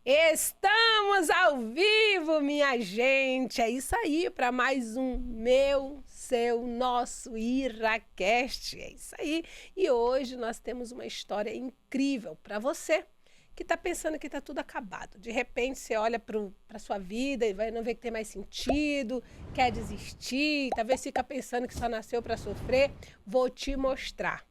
Estamos ao vivo, minha gente. É isso aí, para mais um meu, seu, nosso IraCast. É isso aí. E hoje nós temos uma história incrível para você que está pensando que está tudo acabado. De repente você olha para a sua vida e vai não ver que tem mais sentido, quer desistir, talvez fica pensando que só nasceu para sofrer. Vou te mostrar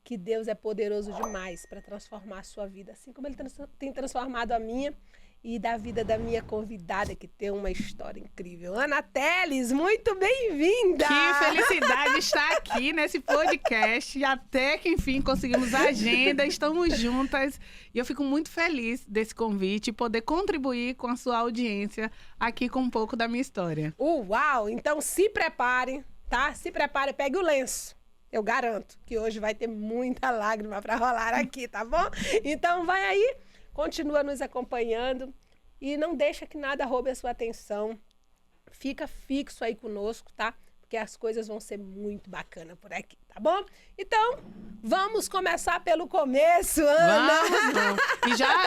que Deus é poderoso demais para transformar a sua vida, assim como Ele tem transformado a minha e da vida da minha convidada, que tem uma história incrível. Ana Teles, muito bem-vinda! Que felicidade estar aqui nesse podcast. Até que, enfim, conseguimos a agenda, estamos juntas. E eu fico muito feliz desse convite e poder contribuir com a sua audiência aqui com um pouco da minha história. Uau! Então se prepare, tá? Se prepare, pegue o lenço. Eu garanto que hoje vai ter muita lágrima para rolar aqui, tá bom? Então vai aí, continua nos acompanhando e não deixa que nada roube a sua atenção. Fica fixo aí conosco, tá? Porque as coisas vão ser muito bacanas por aqui, tá bom? Então, vamos começar pelo começo, Ana! Vamos.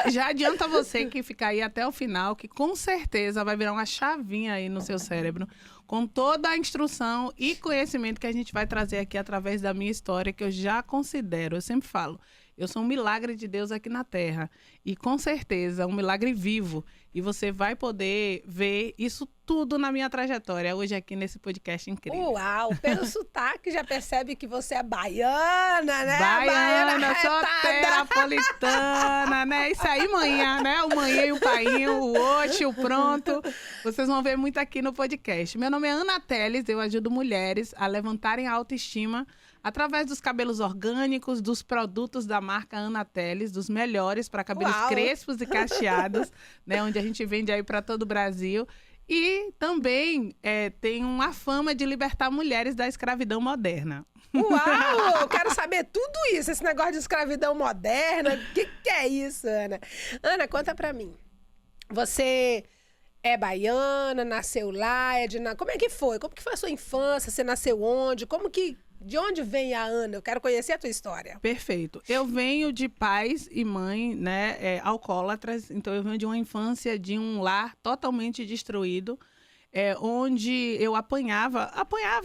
E já adianta você que fica aí até o final, que com certeza vai virar uma chavinha aí no seu cérebro, com toda a instrução e conhecimento que a gente vai trazer aqui através da minha história, que eu já considero, eu sempre falo, eu sou um milagre de Deus aqui na Terra. E com certeza, um milagre vivo. E você vai poder ver isso tudo na minha trajetória, hoje aqui nesse podcast incrível. Uau! Pelo sotaque já percebe que você é baiana, né? Baiana, soteropolitana, né? Isso aí, manhã, né? O manhã e o painho, o oxe, o pronto. Vocês vão ver muito aqui no podcast. Meu nome é Ana Teles, eu ajudo mulheres a levantarem a autoestima através dos cabelos orgânicos, dos produtos da marca Ana Teles, dos melhores para cabelos crespos e cacheados, né? Onde a gente vende aí para todo o Brasil. E também tem uma fama de libertar mulheres da escravidão moderna. Uau! Eu quero saber tudo isso, esse negócio de escravidão moderna. O que é isso, Ana? Ana, conta pra mim. Você é baiana, nasceu lá, Como é que foi? Como que foi a sua infância? Você nasceu onde? De onde vem a Ana? Eu quero conhecer a tua história. Perfeito. Eu venho de pais e mãe, né, alcoólatras. Então, eu venho de uma infância de um lar totalmente destruído, onde eu apanhava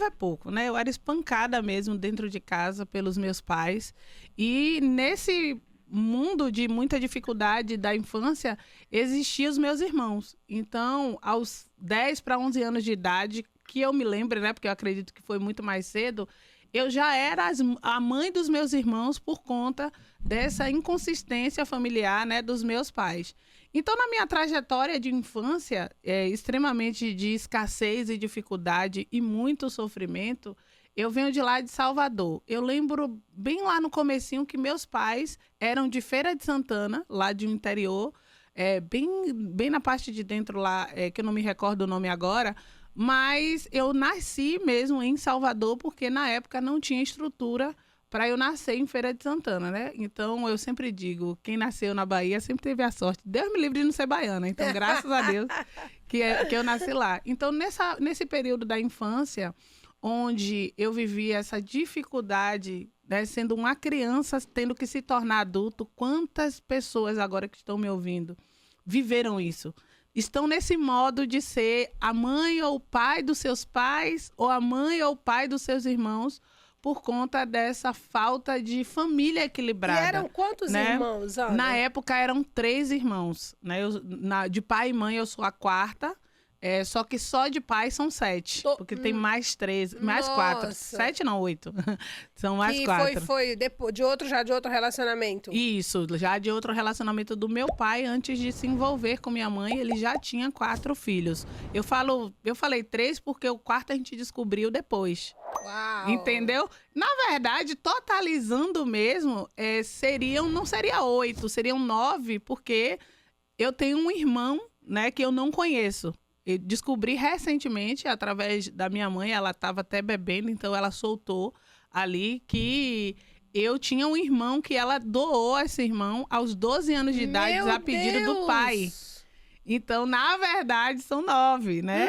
é pouco, né? Eu era espancada mesmo dentro de casa pelos meus pais. E nesse mundo de muita dificuldade da infância, existiam os meus irmãos. Então, aos 10 para 11 anos de idade, que eu me lembro, né, porque eu acredito que foi muito mais cedo, eu já era a mãe dos meus irmãos por conta dessa inconsistência familiar, né, dos meus pais. Então, na minha trajetória de infância, extremamente de escassez e dificuldade e muito sofrimento, eu venho de lá de Salvador. Eu lembro bem lá no comecinho que meus pais eram de Feira de Santana, lá de um interior, bem na parte de dentro lá, que eu não me recordo o nome agora, mas eu nasci mesmo em Salvador porque na época não tinha estrutura para eu nascer em Feira de Santana, né? Então eu sempre digo, quem nasceu na Bahia sempre teve a sorte. Deus me livre de não ser baiana, então graças a Deus que eu nasci lá. Então nesse período da infância, onde eu vivi essa dificuldade, né, sendo uma criança, tendo que se tornar adulto, quantas pessoas agora que estão me ouvindo viveram isso? Estão nesse modo de ser a mãe ou o pai dos seus pais, ou a mãe ou o pai dos seus irmãos, por conta dessa falta de família equilibrada. E eram quantos irmãos, Ana? Na época eram 3 irmãos, né? De pai e mãe eu sou a quarta. Só que só de pai são 7. Porque tem mais 3, mais 4. 7 não, 8. São mais 4. Foi depois, de outro relacionamento? Isso, já de outro relacionamento do meu pai, antes de se envolver com minha mãe, ele já tinha 4 filhos. Eu falei 3 porque o quarto a gente descobriu depois. Uau! Entendeu? Na verdade, totalizando mesmo, não seria 8, seriam 9, porque eu tenho um irmão, né, que eu não conheço. Eu descobri recentemente, através da minha mãe, ela estava até bebendo, então ela soltou ali que eu tinha um irmão que ela doou esse irmão aos 12 anos de idade a pedido do pai. Então, na verdade, são 9, né?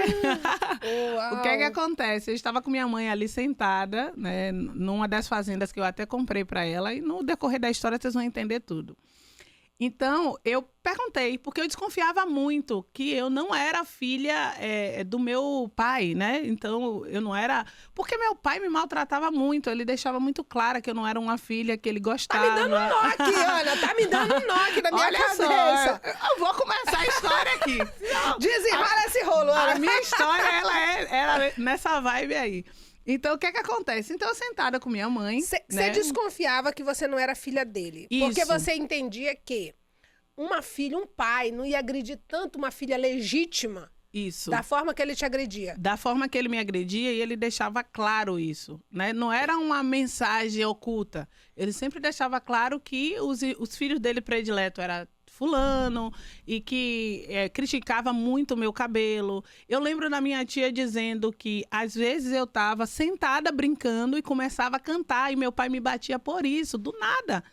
O que acontece? Eu estava com minha mãe ali sentada, né, numa das fazendas que eu até comprei para ela, e no decorrer da história vocês vão entender tudo. Então, eu perguntei, porque eu desconfiava muito que eu não era filha do meu pai, né? Então, eu não era... Porque meu pai me maltratava muito, ele deixava muito claro que eu não era uma filha que ele gostava. Tá me dando um nó aqui, Ana, tá me dando um nó aqui na minha cabeça. Só, eu vou começar a história aqui. Desenrola esse rolo, Ana. A minha história, ela é nessa vibe aí. Então, o que acontece? Então, eu sentada com minha mãe... Você né? desconfiava que você não era filha dele. Isso. Porque você entendia que uma filha, um pai, não ia agredir tanto uma filha legítima. Isso. Da forma que ele te agredia. Da forma que ele me agredia, e ele deixava claro isso, né? Não era uma mensagem oculta. Ele sempre deixava claro que os filhos dele predileto eram fulano, e que criticava muito o meu cabelo. Eu lembro da minha tia dizendo que, às vezes, eu estava sentada brincando e começava a cantar, e meu pai me batia por isso, do nada.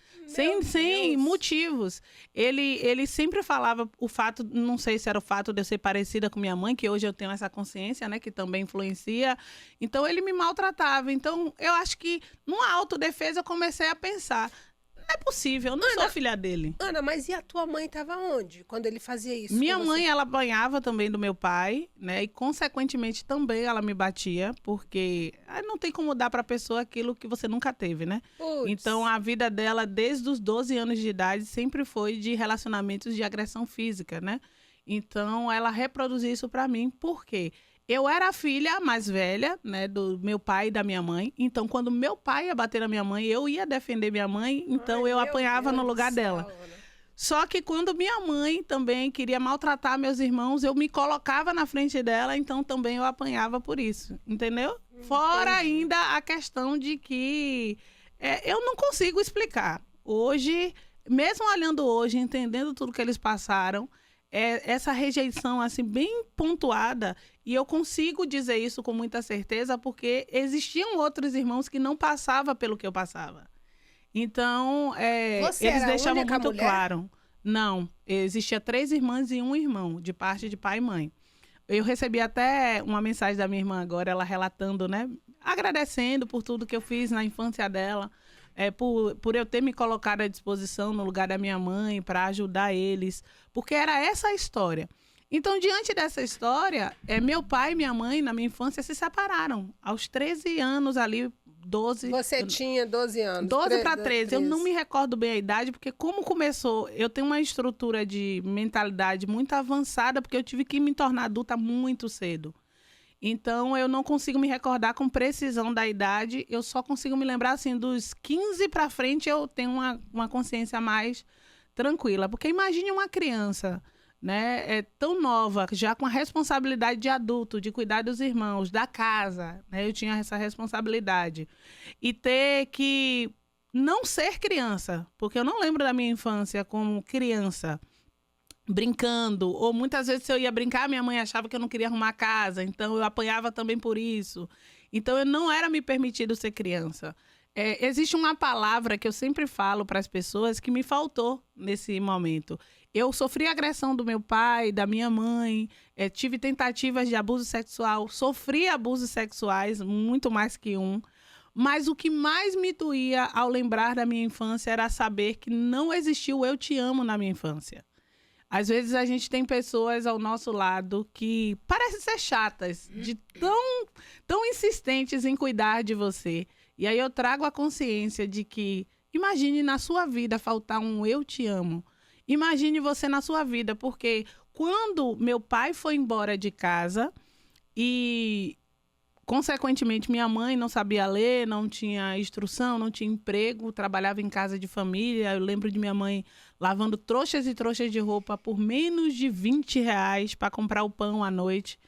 Sem motivos. Ele sempre falava o fato, não sei se era o fato de eu ser parecida com minha mãe, que hoje eu tenho essa consciência, né, que também influencia. Então, ele me maltratava. Então, eu acho que, numa autodefesa, eu comecei a pensar... Não é possível, eu não sou filha dele. Ana, mas e a tua mãe estava onde quando ele fazia isso? Minha mãe, ela apanhava também do meu pai, né? E, consequentemente, também ela me batia, porque não tem como dar para a pessoa aquilo que você nunca teve, né? Puts. Então, a vida dela, desde os 12 anos de idade, sempre foi de relacionamentos de agressão física, né? Então, ela reproduzia isso para mim. Por quê? Eu era a filha mais velha, né, do meu pai e da minha mãe. Então, quando meu pai ia bater na minha mãe, eu ia defender minha mãe. Então, eu apanhava no lugar dela. Só que quando minha mãe também queria maltratar meus irmãos, eu me colocava na frente dela. Então, também eu apanhava por isso. Entendeu? Fora ainda a questão de que eu não consigo explicar. Hoje, mesmo olhando hoje, entendendo tudo que eles passaram, essa rejeição assim bem pontuada, e eu consigo dizer isso com muita certeza porque existiam outros irmãos que não passavam pelo que eu passava. Então, eles deixavam muito claro. Não, existia 3 irmãs e um irmão, de parte de pai e mãe. Eu recebi até uma mensagem da minha irmã agora, ela relatando, né, agradecendo por tudo que eu fiz na infância dela. Por eu ter me colocado à disposição no lugar da minha mãe para ajudar eles, porque era essa a história. Então, diante dessa história, meu pai e minha mãe, na minha infância, se separaram. Aos 13 anos ali, 12... Você tinha 12 anos. 12 para 13. Eu não me recordo bem a idade, porque como começou, eu tenho uma estrutura de mentalidade muito avançada, porque eu tive que me tornar adulta muito cedo. Então, eu não consigo me recordar com precisão da idade, eu só consigo me lembrar, assim, dos 15 para frente eu tenho uma consciência mais tranquila. Porque imagine uma criança, né, tão nova, já com a responsabilidade de adulto, de cuidar dos irmãos, da casa, né, eu tinha essa responsabilidade. E ter que não ser criança, porque eu não lembro da minha infância como criança, brincando, ou muitas vezes se eu ia brincar, minha mãe achava que eu não queria arrumar a casa, então eu apanhava também por isso. Então, eu não era me permitido ser criança. Existe uma palavra que eu sempre falo para as pessoas que me faltou nesse momento. Eu sofri agressão do meu pai, da minha mãe, tive tentativas de abuso sexual, sofri abusos sexuais, muito mais que um. Mas o que mais me doía ao lembrar da minha infância era saber que não existiu eu te amo na minha infância. Às vezes a gente tem pessoas ao nosso lado que parecem ser chatas, de tão insistentes em cuidar de você. E aí eu trago a consciência de que, imagine na sua vida faltar um eu te amo. Imagine você na sua vida, porque quando meu pai foi embora de casa e, consequentemente, minha mãe não sabia ler, não tinha instrução, não tinha emprego, trabalhava em casa de família. Eu lembro de minha mãe lavando trouxas e trouxas de roupa por menos de R$20 para comprar o pão à noite.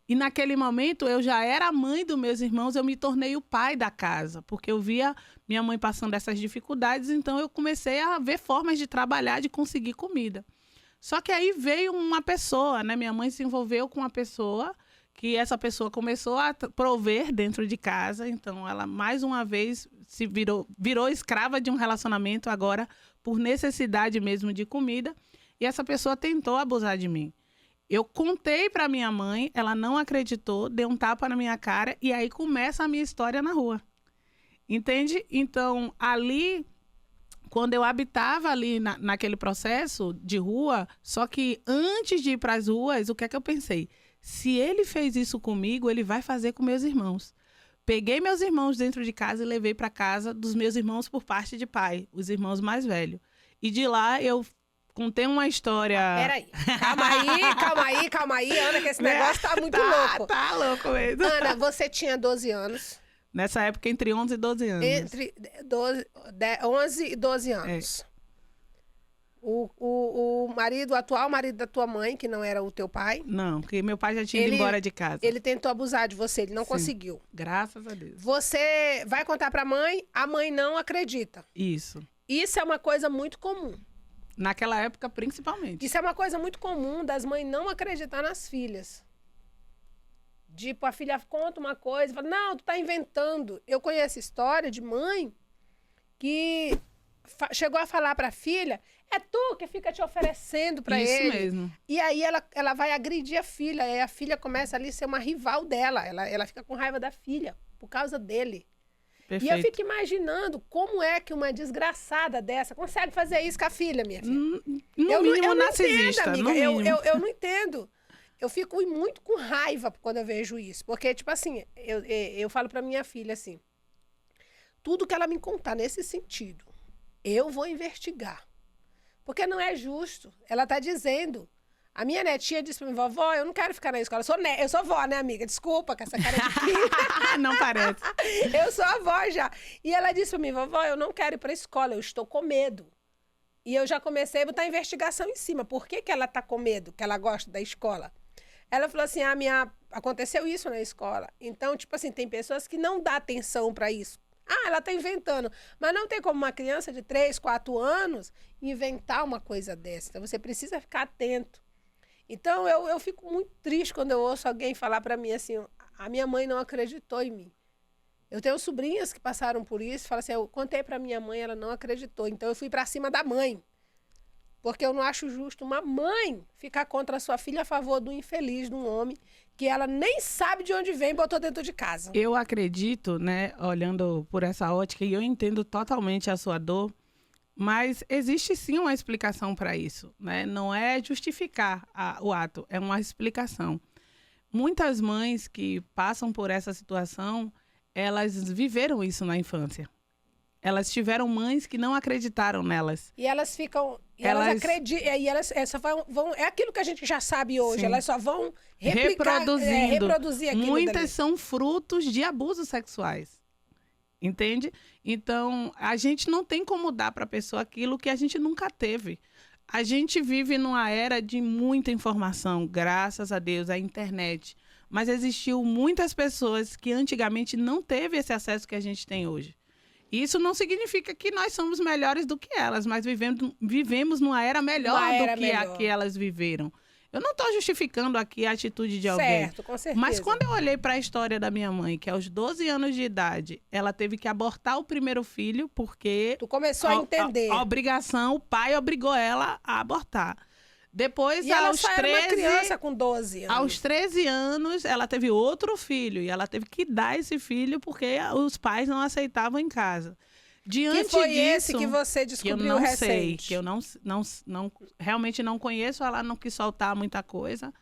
E naquele momento eu já era a mãe dos meus irmãos, eu me tornei o pai da casa, porque eu via minha mãe passando essas dificuldades, então eu comecei a ver formas de trabalhar, de conseguir comida. Só que aí veio uma pessoa, né? Minha mãe se envolveu com uma pessoa, que essa pessoa começou a prover dentro de casa, então ela mais uma vez se virou escrava de um relacionamento agora por necessidade mesmo de comida, e essa pessoa tentou abusar de mim. Eu contei para minha mãe, ela não acreditou, deu um tapa na minha cara, e aí começa a minha história na rua. Entende? Então, ali, quando eu habitava ali naquele processo de rua, só que antes de ir para as ruas, o que é que eu pensei? Se ele fez isso comigo, ele vai fazer com meus irmãos. Peguei meus irmãos dentro de casa e levei para casa dos meus irmãos por parte de pai, os irmãos mais velhos. E de lá eu contei uma história... Peraí, calma aí, Ana, que esse negócio tá muito louco. Tá louco mesmo. Ana, você tinha 12 anos. Nessa época, entre 11 e 12 anos. Entre 11 e 12 anos. O atual marido da tua mãe, que não era o teu pai... Não, porque meu pai já tinha ido embora de casa. Ele tentou abusar de você, ele não conseguiu. Graças a Deus. Você vai contar pra mãe, a mãe não acredita. Isso. Isso é uma coisa muito comum. Naquela época, principalmente. Isso é uma coisa muito comum das mães não acreditar nas filhas. Tipo, a filha conta uma coisa e fala, não, tu tá inventando. Eu conheço história de mãe que chegou a falar pra filha, é tu que fica te oferecendo pra ele. Isso mesmo. E aí ela vai agredir a filha, e a filha começa ali a ser uma rival dela. Ela fica com raiva da filha, por causa dele. Perfeito. E eu fico imaginando como é que uma desgraçada dessa consegue fazer isso com a filha, minha filha. No mínimo narcisista. Entendo, amiga. Eu não entendo. Eu fico muito com raiva quando eu vejo isso. Porque, tipo assim, eu falo pra minha filha assim, tudo que ela me contar nesse sentido, eu vou investigar. Porque não é justo. Ela tá dizendo... A minha netinha disse pra mim, vovó, eu não quero ficar na escola. Eu sou vó, né, amiga? Desculpa com essa cara de filha. Não parece. Eu sou avó já. E ela disse pra mim, vovó, eu não quero ir pra escola, eu estou com medo. E eu já comecei a botar investigação em cima. Por que ela tá com medo, que ela gosta da escola? Ela falou assim, aconteceu isso na escola. Então, tipo assim, tem pessoas que não dão atenção pra isso. Ah, ela tá inventando. Mas não tem como uma criança de 3, 4 anos inventar uma coisa dessa. Então, você precisa ficar atento. Então, eu fico muito triste quando eu ouço alguém falar para mim assim, a minha mãe não acreditou em mim. Eu tenho sobrinhas que passaram por isso, falam assim, eu contei para minha mãe, ela não acreditou. Então, eu fui para cima da mãe. Porque eu não acho justo uma mãe ficar contra a sua filha a favor do infeliz, de um homem, que ela nem sabe de onde vem e botou dentro de casa. Eu acredito, né, olhando por essa ótica, e eu entendo totalmente a sua dor, mas existe sim uma explicação para isso, né? Não é justificar o ato, é uma explicação. Muitas mães que passam por essa situação, elas viveram isso na infância. Elas tiveram mães que não acreditaram nelas. E elas ficam... elas acreditam... E elas só vão... É aquilo que a gente já sabe hoje. Sim. Elas só vão reproduzir aquilo. Muitas dali. São frutos de abusos sexuais. Entende? Então, a gente não tem como dar para a pessoa aquilo que a gente nunca teve. A gente vive numa era de muita informação, graças a Deus, a internet. Mas existiu muitas pessoas que antigamente não teve esse acesso que a gente tem hoje. Isso não significa que nós somos melhores do que elas, mas vivemos numa era melhor do que a que elas viveram. Eu não estou justificando aqui a atitude de alguém. Certo, com certeza. Mas quando eu olhei para a história da minha mãe, que aos 12 anos de idade, ela teve que abortar o primeiro filho, porque... Tu começou a entender. A obrigação, o pai obrigou ela a abortar. Depois, e ela só era uma criança com 12 anos. Aos 13 anos, ela teve outro filho. E ela teve que dar esse filho porque os pais não aceitavam em casa. Diante que foi disso, esse que você descobriu recente? Que eu não realmente não conheço, ela não quis soltar muita coisa.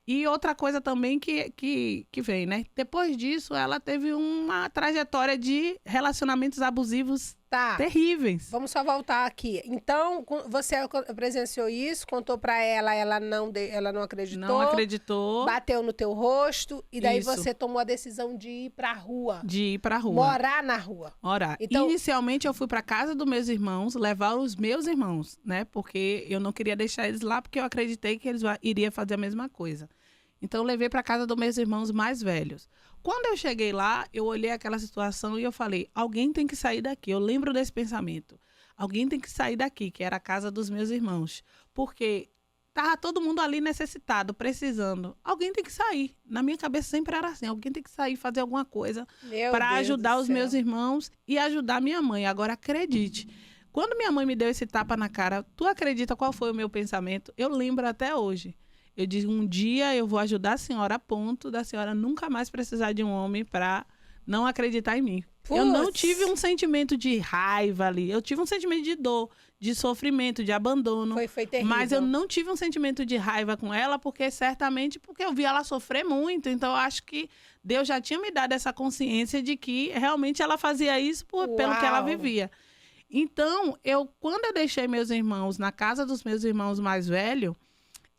E outra coisa também que vem, né? Depois disso, ela teve uma trajetória de relacionamentos abusivos terríveis. Vamos só voltar aqui. Então, você presenciou isso, contou pra ela não acreditou. Não acreditou. Bateu no teu rosto e daí você tomou a decisão de ir pra rua. De ir pra rua. Morar na rua. Morar. Então, inicialmente, eu fui pra casa dos meus irmãos, levar os meus irmãos, né? Porque eu não queria deixar eles lá, porque eu acreditei que eles iriam fazer a mesma coisa. Então, eu levei para casa dos meus irmãos mais velhos. Quando eu cheguei lá, eu olhei aquela situação e eu falei, alguém tem que sair daqui. Eu lembro desse pensamento. Alguém tem que sair daqui, que era a casa dos meus irmãos. Porque estava todo mundo ali necessitado, precisando. Alguém tem que sair. Na minha cabeça sempre era assim, alguém tem que sair, fazer alguma coisa para ajudar os meus irmãos e ajudar minha mãe. Agora, acredite, quando minha mãe me deu esse tapa na cara, tu acredita qual foi o meu pensamento? Eu lembro até hoje. Eu disse, um dia eu vou ajudar a senhora a ponto da senhora nunca mais precisar de um homem para não acreditar em mim. Eu não Putz. tive um sentimento de raiva ali. Eu tive um sentimento de dor, de sofrimento, de abandono. Foi terrível. Mas eu não tive um sentimento de raiva com ela, porque eu vi ela sofrer muito. Então, eu acho que Deus já tinha me dado essa consciência de que realmente ela fazia isso pelo que ela vivia. Então, quando eu deixei meus irmãos na casa dos meus irmãos mais velhos,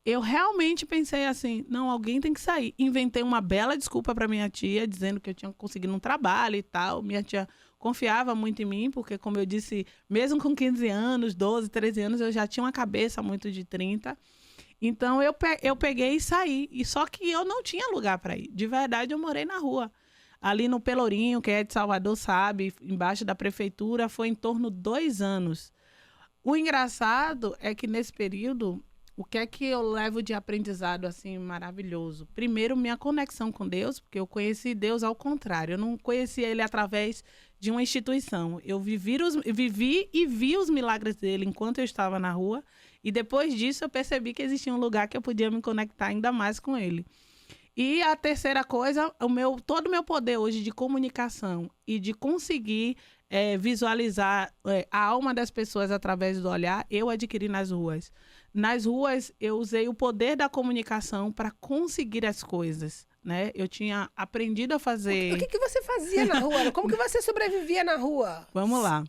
eu realmente pensei assim, não, alguém tem que sair. Inventei uma bela desculpa para minha tia, dizendo que eu tinha conseguido um trabalho e tal. Minha tia confiava muito em mim, porque, como eu disse, mesmo com 15 anos, 12, 13 anos, eu já tinha uma cabeça muito de 30. Então, eu peguei e saí. E só que eu não tinha lugar para ir. De verdade, eu morei na rua. Ali no Pelourinho, quem é de Salvador sabe, embaixo da prefeitura, foi em torno de 2 anos. O engraçado é que, nesse período, o que é que eu levo de aprendizado, assim, maravilhoso? Primeiro, minha conexão com Deus, porque eu conheci Deus ao contrário. Eu não conheci Ele através de uma instituição. Eu vivi e vi os milagres dele enquanto eu estava na rua. E depois disso, eu percebi que existia um lugar que eu podia me conectar ainda mais com Ele. E a terceira coisa, todo o meu poder hoje de comunicação e de conseguir visualizar a alma das pessoas através do olhar, eu adquiri nas ruas. Nas ruas, eu usei o poder da comunicação para conseguir as coisas, né? Eu tinha aprendido a fazer... O que você fazia na rua? Como que você sobrevivia na rua? Vamos lá.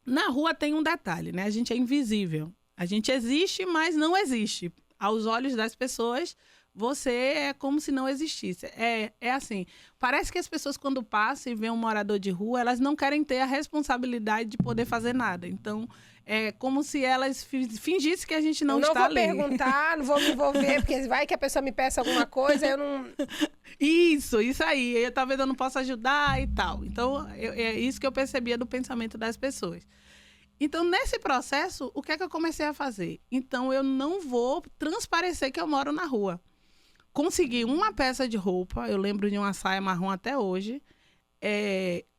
Na rua tem um detalhe, né? A gente é invisível. A gente existe, mas não existe. Aos olhos das pessoas, você é como se não existisse. É assim, parece que as pessoas, quando passam e veem um morador de rua, elas não querem ter a responsabilidade de poder fazer nada. Então, é como se elas fingissem que a gente não está ali. Eu não vou perguntar, não vou me envolver, porque vai que a pessoa me peça alguma coisa, eu não... Isso aí. Talvez eu não possa ajudar e tal. Então, é isso que eu percebia do pensamento das pessoas. Então, nesse processo, o que é que eu comecei a fazer? Então, eu não vou transparecer que eu moro na rua. Consegui uma peça de roupa, eu lembro de uma saia marrom até hoje.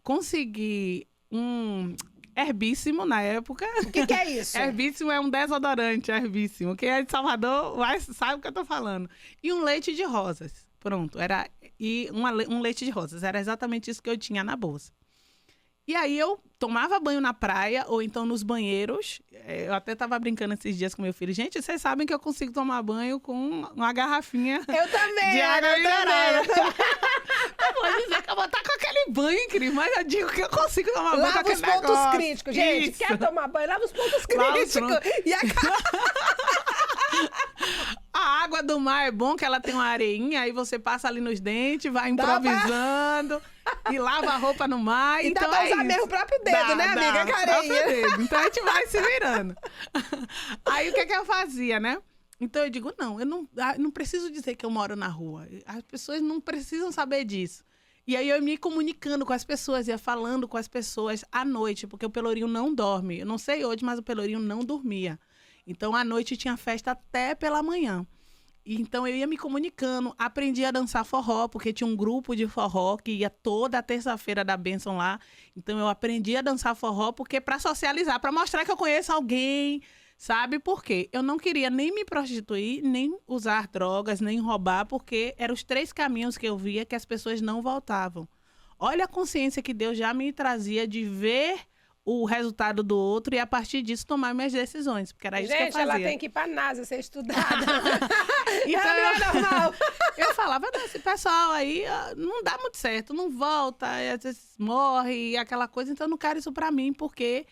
Consegui um Herbíssimo na época. O que é isso? Herbíssimo é um desodorante, Herbíssimo. Quem é de Salvador sabe o que eu tô falando. E um leite de rosas. Pronto, um leite de rosas. Era exatamente isso que eu tinha na bolsa. E aí eu tomava banho na praia ou então nos banheiros. Eu até estava brincando esses dias com meu filho. Gente, vocês sabem que eu consigo tomar banho com uma garrafinha eu também, de água mineral. Eu vou dizer que eu vou estar com aquele banho incrível, mas eu digo que eu consigo tomar banho com aquele negócio. Lava os pontos críticos, gente. Isso. Quer tomar banho? Lava os pontos críticos. E a água do mar é bom, que ela tem uma areinha, aí você passa ali nos dentes, vai improvisando e lava a roupa no mar. E então dá pra usar mesmo o próprio dedo, né, amiga? Carinha. Então a gente vai se virando. Aí o que eu fazia, né? Então eu digo, eu não preciso dizer que eu moro na rua. As pessoas não precisam saber disso. E aí eu ia me comunicando com as pessoas, ia falando com as pessoas à noite, porque o Pelourinho não dorme. Eu não sei hoje, mas o Pelourinho não dormia. Então, à noite tinha festa até pela manhã. Então, eu ia me comunicando, aprendi a dançar forró, porque tinha um grupo de forró que ia toda terça-feira da bênção lá. Então, eu aprendi a dançar forró porque para socializar, para mostrar que eu conheço alguém, sabe? Por quê? Eu não queria nem me prostituir, nem usar drogas, nem roubar, porque eram os 3 caminhos que eu via que as pessoas não voltavam. Olha a consciência que Deus já me trazia de ver o resultado do outro e, a partir disso, tomar minhas decisões, porque era isso que eu fazia. Gente, ela tem que ir pra NASA ser estudada. Então, não é normal. Eu falava, esse pessoal aí não dá muito certo, não volta, às vezes morre, e aquela coisa, então eu não quero isso pra mim, porque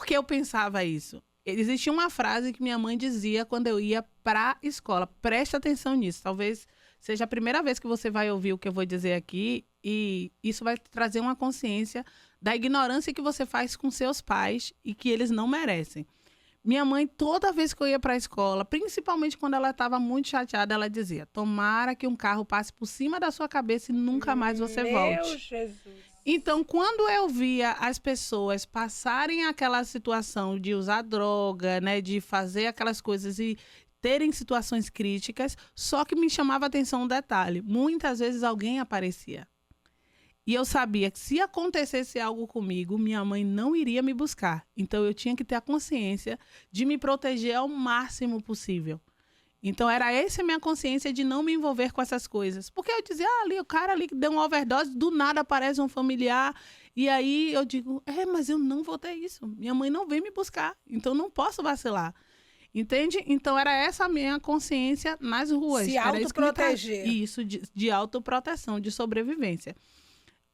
eu pensava isso? Existia uma frase que minha mãe dizia quando eu ia pra escola, preste atenção nisso, talvez seja a primeira vez que você vai ouvir o que eu vou dizer aqui, e isso vai trazer uma consciência da ignorância que você faz com seus pais e que eles não merecem. Minha mãe, toda vez que eu ia para a escola, principalmente quando ela estava muito chateada, ela dizia, tomara que um carro passe por cima da sua cabeça e nunca mais você volte. Meu Jesus. Então, quando eu via as pessoas passarem aquela situação de usar droga, né, de fazer aquelas coisas e terem situações críticas, só que me chamava a atenção um detalhe, muitas vezes alguém aparecia. E eu sabia que se acontecesse algo comigo, minha mãe não iria me buscar. Então, eu tinha que ter a consciência de me proteger ao máximo possível. Então, era essa a minha consciência de não me envolver com essas coisas. Porque eu dizia, ali, o cara ali que deu uma overdose, do nada aparece um familiar E aí eu digo, mas eu não vou ter isso. Minha mãe não vem me buscar, então não posso vacilar. Entende? Então era essa a minha consciência nas ruas. Se autoproteger. Isso, de autoproteção, de sobrevivência.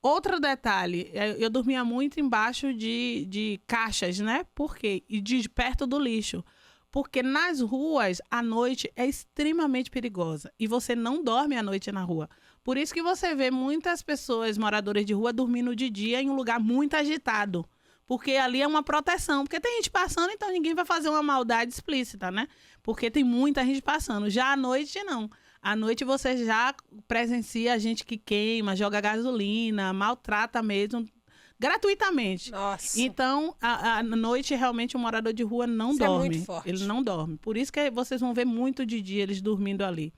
Outro detalhe, eu dormia muito embaixo de caixas, né? Por quê? E perto do lixo. Porque nas ruas, a noite é extremamente perigosa. E você não dorme à noite na rua. Por isso que você vê muitas pessoas, moradoras de rua, dormindo de dia em um lugar muito agitado. Porque ali é uma proteção. Porque tem gente passando, então ninguém vai fazer uma maldade explícita, né? Porque tem muita gente passando. Já à noite, não. À noite você já presencia gente que queima, joga gasolina, maltrata mesmo, gratuitamente. Nossa. Então, à noite, realmente, o morador de rua não dorme. É muito forte. Ele não dorme. Por isso que vocês vão ver muito de dia eles dormindo ali.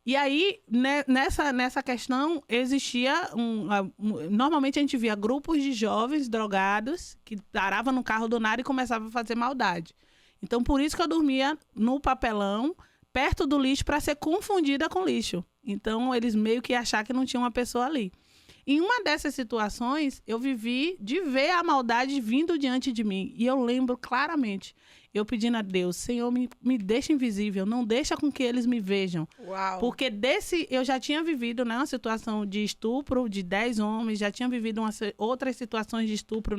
E aí, nessa questão, existia normalmente a gente via grupos de jovens drogados que paravam no carro do nada e começavam a fazer maldade. Então, por isso que eu dormia no papelão, perto do lixo, para ser confundida com lixo. Então, eles meio que acharam que não tinha uma pessoa ali. Em uma dessas situações, eu vivi de ver a maldade vindo diante de mim. E eu lembro claramente, eu pedindo a Deus, Senhor, me deixa invisível, não deixa com que eles me vejam. Uau. Porque eu já tinha vivido, né, uma situação de estupro de 10 homens, já tinha vivido outras situações de estupro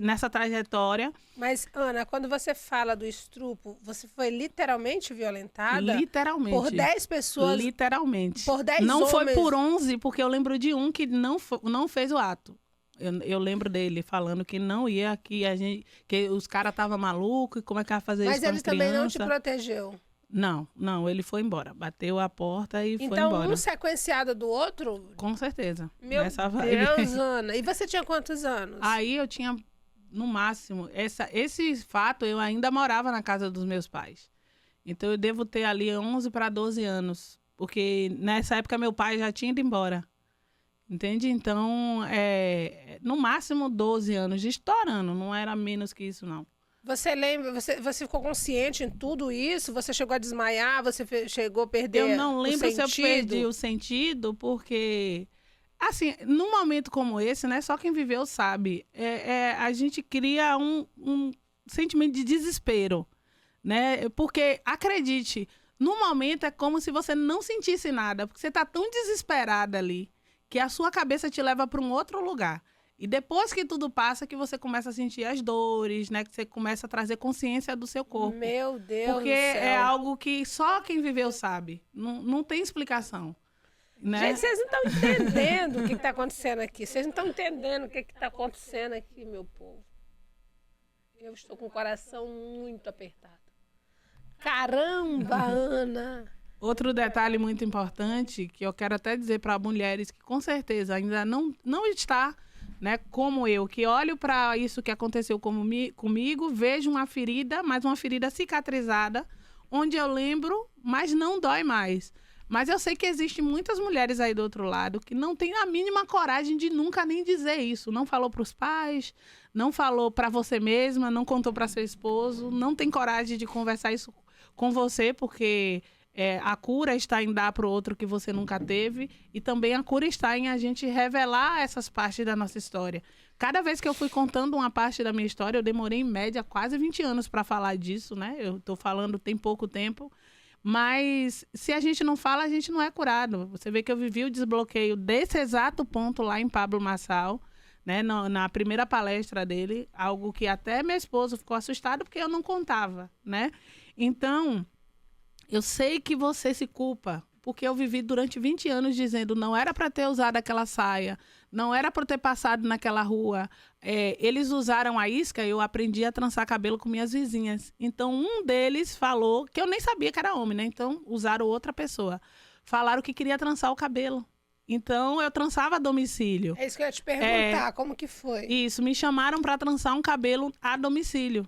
nessa trajetória. Mas, Ana, quando você fala do estupro, você foi literalmente violentada? Literalmente. Por 10 pessoas? Literalmente. Por 10 homens? Não foi por 11, porque eu lembro de um que não fez o ato. Eu lembro dele falando que não ia, que os caras estavam malucos, como é que ia fazer isso com as crianças. Mas ele também não te protegeu? Não, ele foi embora. Bateu a porta e foi embora. Então, um sequenciado do outro? Com certeza. Meu Deus, Ana. E você tinha quantos anos? Aí eu tinha, no máximo, esse fato, eu ainda morava na casa dos meus pais. Então, eu devo ter ali 11 para 12 anos. Porque nessa época, meu pai já tinha ido embora. Entende? Então, no máximo 12 anos, estourando, não era menos que isso, não. Você lembra, você ficou consciente em tudo isso? Você chegou a desmaiar? Você chegou a perder o sentido? Eu não lembro se eu perdi o sentido, porque, assim, num momento como esse, né, só quem viveu sabe, a gente cria um sentimento de desespero, né? Porque, acredite, no momento é como se você não sentisse nada, porque você está tão desesperada ali, que a sua cabeça te leva para um outro lugar. E depois que tudo passa, que você começa a sentir as dores, né? Que você começa a trazer consciência do seu corpo. Meu Deus Porque do céu. é algo que só quem viveu sabe. Não tem explicação. Né? Gente, vocês não estão entendendo o que está acontecendo aqui. Vocês não estão entendendo o que está acontecendo aqui, meu povo. Eu estou com o coração muito apertado. Caramba, Ana! Outro detalhe muito importante, que eu quero até dizer para mulheres que com certeza ainda não está, né, como eu, que olho para isso que aconteceu comigo, vejo uma ferida, mas uma ferida cicatrizada, onde eu lembro, mas não dói mais. Mas eu sei que existem muitas mulheres aí do outro lado que não têm a mínima coragem de nunca nem dizer isso. Não falou para os pais, não falou para você mesma, não contou para seu esposo, não tem coragem de conversar isso com você, porque a cura está em dar para o outro que você nunca teve, e também a cura está em a gente revelar essas partes da nossa história. Cada vez que eu fui contando uma parte da minha história, eu demorei em média quase 20 anos para falar disso, né? Eu estou falando tem pouco tempo, mas se a gente não fala, a gente não é curado. Você vê que eu vivi o desbloqueio desse exato ponto lá em Pablo Marçal, né? Na primeira palestra dele, algo que até meu esposo ficou assustado porque eu não contava, né? Então, eu sei que você se culpa, porque eu vivi durante 20 anos dizendo não era para ter usado aquela saia, não era para ter passado naquela rua. Eles usaram a isca, eu aprendi a trançar cabelo com minhas vizinhas. Então, um deles falou, que eu nem sabia que era homem, né? Então, usaram outra pessoa. Falaram que queria trançar o cabelo. Então, eu trançava a domicílio. É isso que eu ia te perguntar, como que foi? Isso, me chamaram para trançar um cabelo a domicílio.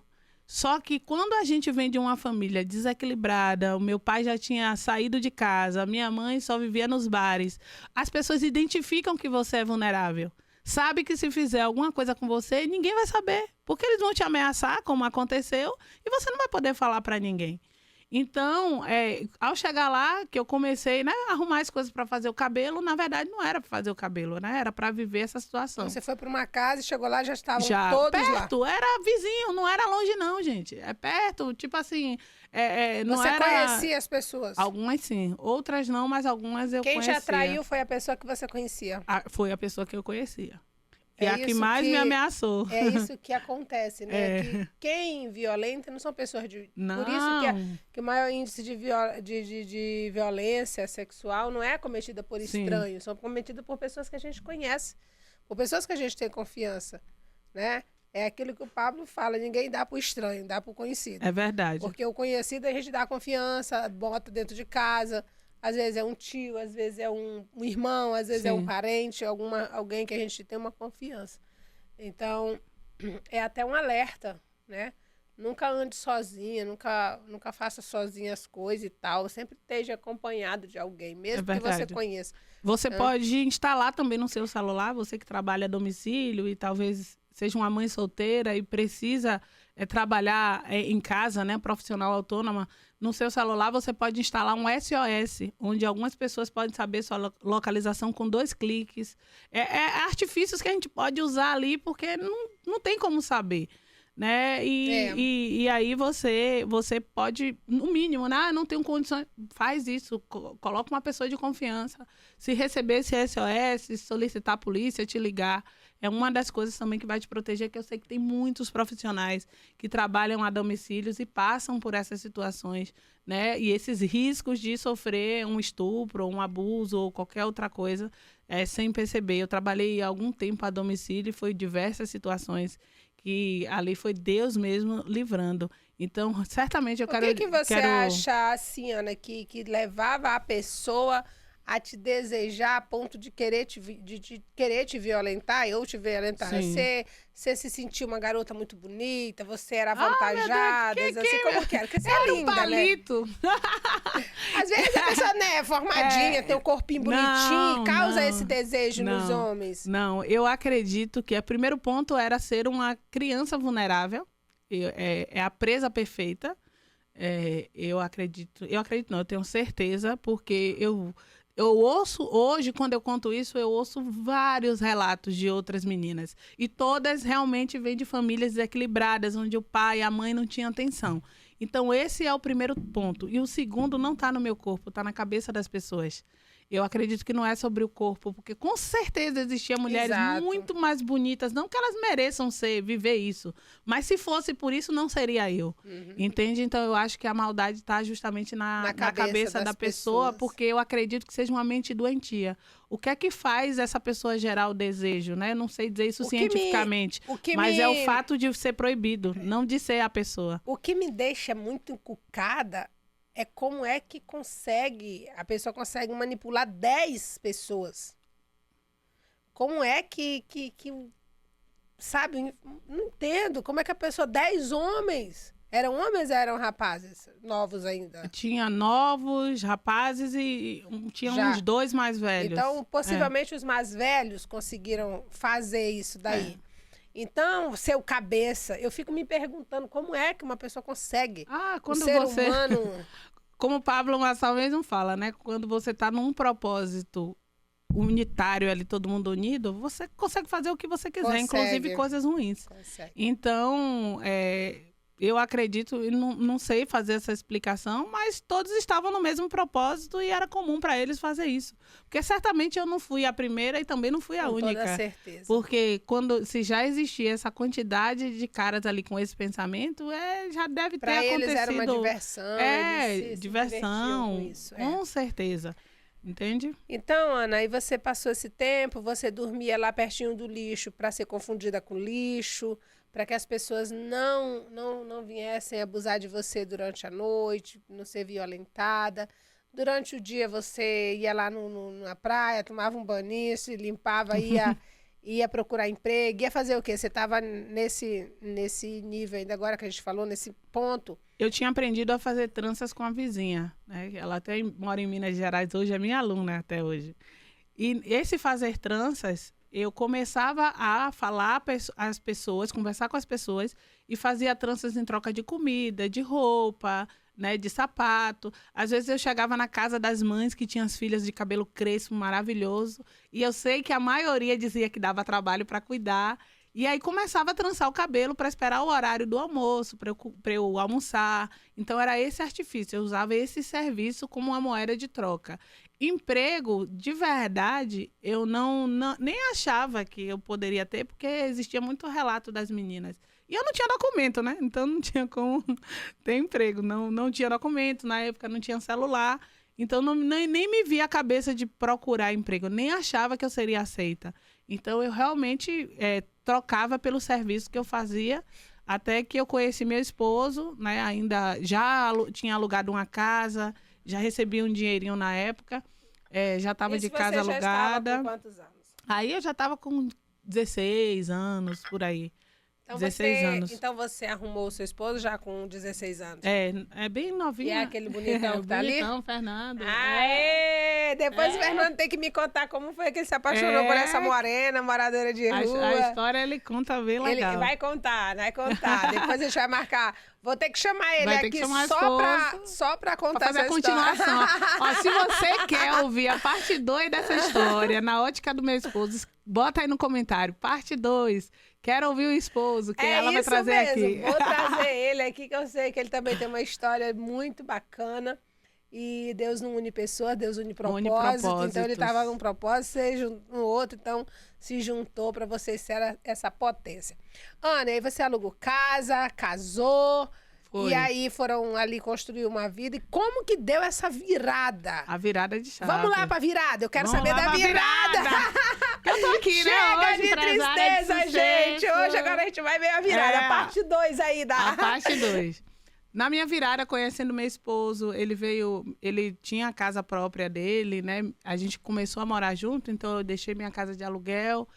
Só que quando a gente vem de uma família desequilibrada, o meu pai já tinha saído de casa, a minha mãe só vivia nos bares, as pessoas identificam que você é vulnerável. Sabe que se fizer alguma coisa com você, ninguém vai saber, porque eles vão te ameaçar, como aconteceu, e você não vai poder falar para ninguém. Então, ao chegar lá, que eu comecei, né, a arrumar as coisas para fazer o cabelo, na verdade não era para fazer o cabelo, né? Era para viver essa situação. Então, você foi para uma casa e chegou lá, já estavam Já todos perto, lá. era vizinho, não era longe não, gente. É perto, tipo assim, não Você era... conhecia as pessoas? Algumas sim, outras não, mas algumas eu conhecia. Quem te atraiu foi a pessoa que você conhecia. Foi a pessoa que eu conhecia. E É a que isso mais me ameaçou. É isso que acontece, né? Que quem violenta não são pessoas de... Não. Por isso que o maior índice de violência sexual não é cometida por estranhos, são cometidas por pessoas que a gente conhece, por pessoas que a gente tem confiança, né? É aquilo que o Pablo fala, ninguém dá pro estranho, dá pro conhecido. É verdade. Porque o conhecido a gente dá confiança, bota dentro de casa, às vezes é um tio, às vezes é um irmão, às vezes é um parente, alguém que a gente tem uma confiança. Então, é até um alerta, né? Nunca ande sozinha, nunca faça sozinha as coisas e tal. Sempre esteja acompanhado de alguém, mesmo que você conheça. Você pode instalar também no seu celular, você que trabalha a domicílio e talvez seja uma mãe solteira e precisa trabalhar em casa, né, profissional autônoma, no seu celular você pode instalar um SOS, onde algumas pessoas podem saber sua localização com 2 cliques. Artifícios que a gente pode usar ali, porque não tem como saber, né? E aí você pode, no mínimo, né? Não tenho condições, faz isso, coloca uma pessoa de confiança. Se receber esse SOS, solicitar a polícia, te ligar, é uma das coisas também que vai te proteger, que eu sei que tem muitos profissionais que trabalham a domicílios e passam por essas situações, né? E esses riscos de sofrer um estupro, um abuso ou qualquer outra coisa, sem perceber. Eu trabalhei há algum tempo a domicílio e foi diversas situações que ali foi Deus mesmo livrando. Então, certamente eu quero... O que você acha, assim, Ana, que levava a pessoa a te desejar a ponto de querer te violentar ou te violentar? Você se sentiu uma garota muito bonita, você era avantajada, assim como que era? Porque você é linda, palito. Né? Às vezes a pessoa, né, formadinha, tem um corpinho bonitinho, causa esse desejo nos homens. Não, eu acredito que o primeiro ponto era ser uma criança vulnerável, é a presa perfeita. Eu acredito não, eu tenho certeza, porque eu ouço, hoje, quando eu conto isso, eu ouço vários relatos de outras meninas. E todas realmente vêm de famílias desequilibradas, onde o pai e a mãe não tinham atenção. Então, esse é o primeiro ponto. E o segundo não está no meu corpo, está na cabeça das pessoas. Eu acredito que não é sobre o corpo, porque com certeza existiam mulheres muito mais bonitas, não que elas mereçam viver isso, mas se fosse por isso, não seria eu. Entende? Então, eu acho que a maldade está justamente na cabeça da pessoa, porque eu acredito que seja uma mente doentia. O que é que faz essa pessoa gerar o desejo, né? Não sei dizer isso cientificamente, mas é o fato de ser proibido, não de ser a pessoa. O que me deixa muito encucada é como é que a pessoa consegue manipular 10 pessoas. Como é que sabe, não entendo, como é que a pessoa, 10 homens, eram homens ou eram rapazes, novos ainda? Tinha novos, rapazes e tinha uns 2 mais velhos. Então, possivelmente os mais velhos conseguiram fazer isso daí. Então, seu cabeça, eu fico me perguntando como é que uma pessoa consegue, quando o ser humano... Como o Pablo Marçal mesmo fala, né? Quando você está num propósito unitário ali, todo mundo unido, você consegue fazer o que você quiser, inclusive coisas ruins. Então, eu acredito, e não sei fazer essa explicação, mas todos estavam no mesmo propósito e era comum para eles fazer isso. Porque certamente eu não fui a primeira e também não fui a única. Com toda certeza. Porque se já existia essa quantidade de caras ali com esse pensamento, já deve ter acontecido. Para eles era uma diversão. Diversão, com isso, com certeza. Entende? Então, Ana, aí você passou esse tempo, você dormia lá pertinho do lixo para ser confundida com lixo, para que as pessoas não viessem abusar de você durante a noite, não ser violentada. Durante o dia você ia lá na praia, tomava um baninho, se limpava, ia procurar emprego, ia fazer o quê? Você estava nesse nível ainda agora que a gente falou, nesse ponto? Eu tinha aprendido a fazer tranças com a vizinha, né? Ela até mora em Minas Gerais hoje, é minha aluna até hoje. E esse fazer tranças, eu começava a falar às pessoas, conversar com as pessoas e fazia tranças em troca de comida, de roupa, né, de sapato. Às vezes eu chegava na casa das mães que tinham as filhas de cabelo crespo, maravilhoso, e eu sei que a maioria dizia que dava trabalho para cuidar, e aí começava a trançar o cabelo para esperar o horário do almoço, para eu almoçar. Então era esse artifício, eu usava esse serviço como uma moeda de troca. Emprego, de verdade, eu nem achava que eu poderia ter, porque existia muito relato das meninas. E eu não tinha documento, né? Então não tinha como ter emprego. Não tinha documento, na época não tinha celular. Então nem me via a cabeça de procurar emprego. Eu nem achava que eu seria aceita. Então eu realmente trocava pelo serviço que eu fazia, até que eu conheci meu esposo, né? Ainda já tinha alugado uma casa, já recebi um dinheirinho na época, já estava de casa alugada. Já estava com quantos anos? Aí eu já estava com 16 anos, por aí. Então 16 anos. Então você arrumou o seu esposo já com 16 anos? É bem novinho. E é aquele bonitão que tá ali? Bonitão, Fernando. Aê! Depois o Fernando tem que me contar como foi que ele se apaixonou por essa morena, moradora de rua. A história ele conta bem legal. Ele vai contar. Depois a gente vai marcar. Vou ter que chamar ele aqui só pra contar essa continuação. Ó, se você quer ouvir a parte 2 dessa história, na ótica do meu esposo, bota aí no comentário, parte 2. Quero ouvir o esposo, que ela vai trazer aqui. Vou trazer ele aqui, que eu sei que ele também tem uma história muito bacana. E Deus não une pessoas, Deus une propósito. Então ele estava num propósito, seja no outro, então se juntou para vocês ser essa potência. Ana, aí você alugou casa, casou. Foi. E aí foram ali construir uma vida. E como que deu essa virada? A virada de chave. Vamos lá pra virada. Eu quero saber da virada. Eu tô aqui, né? Chega hoje, de tristeza, gente. Hoje agora a gente vai ver a virada. Parte 2 aí da... A parte 2. Na minha virada, conhecendo meu esposo, ele tinha a casa própria dele, né? A gente começou a morar junto, então eu deixei minha casa de aluguel.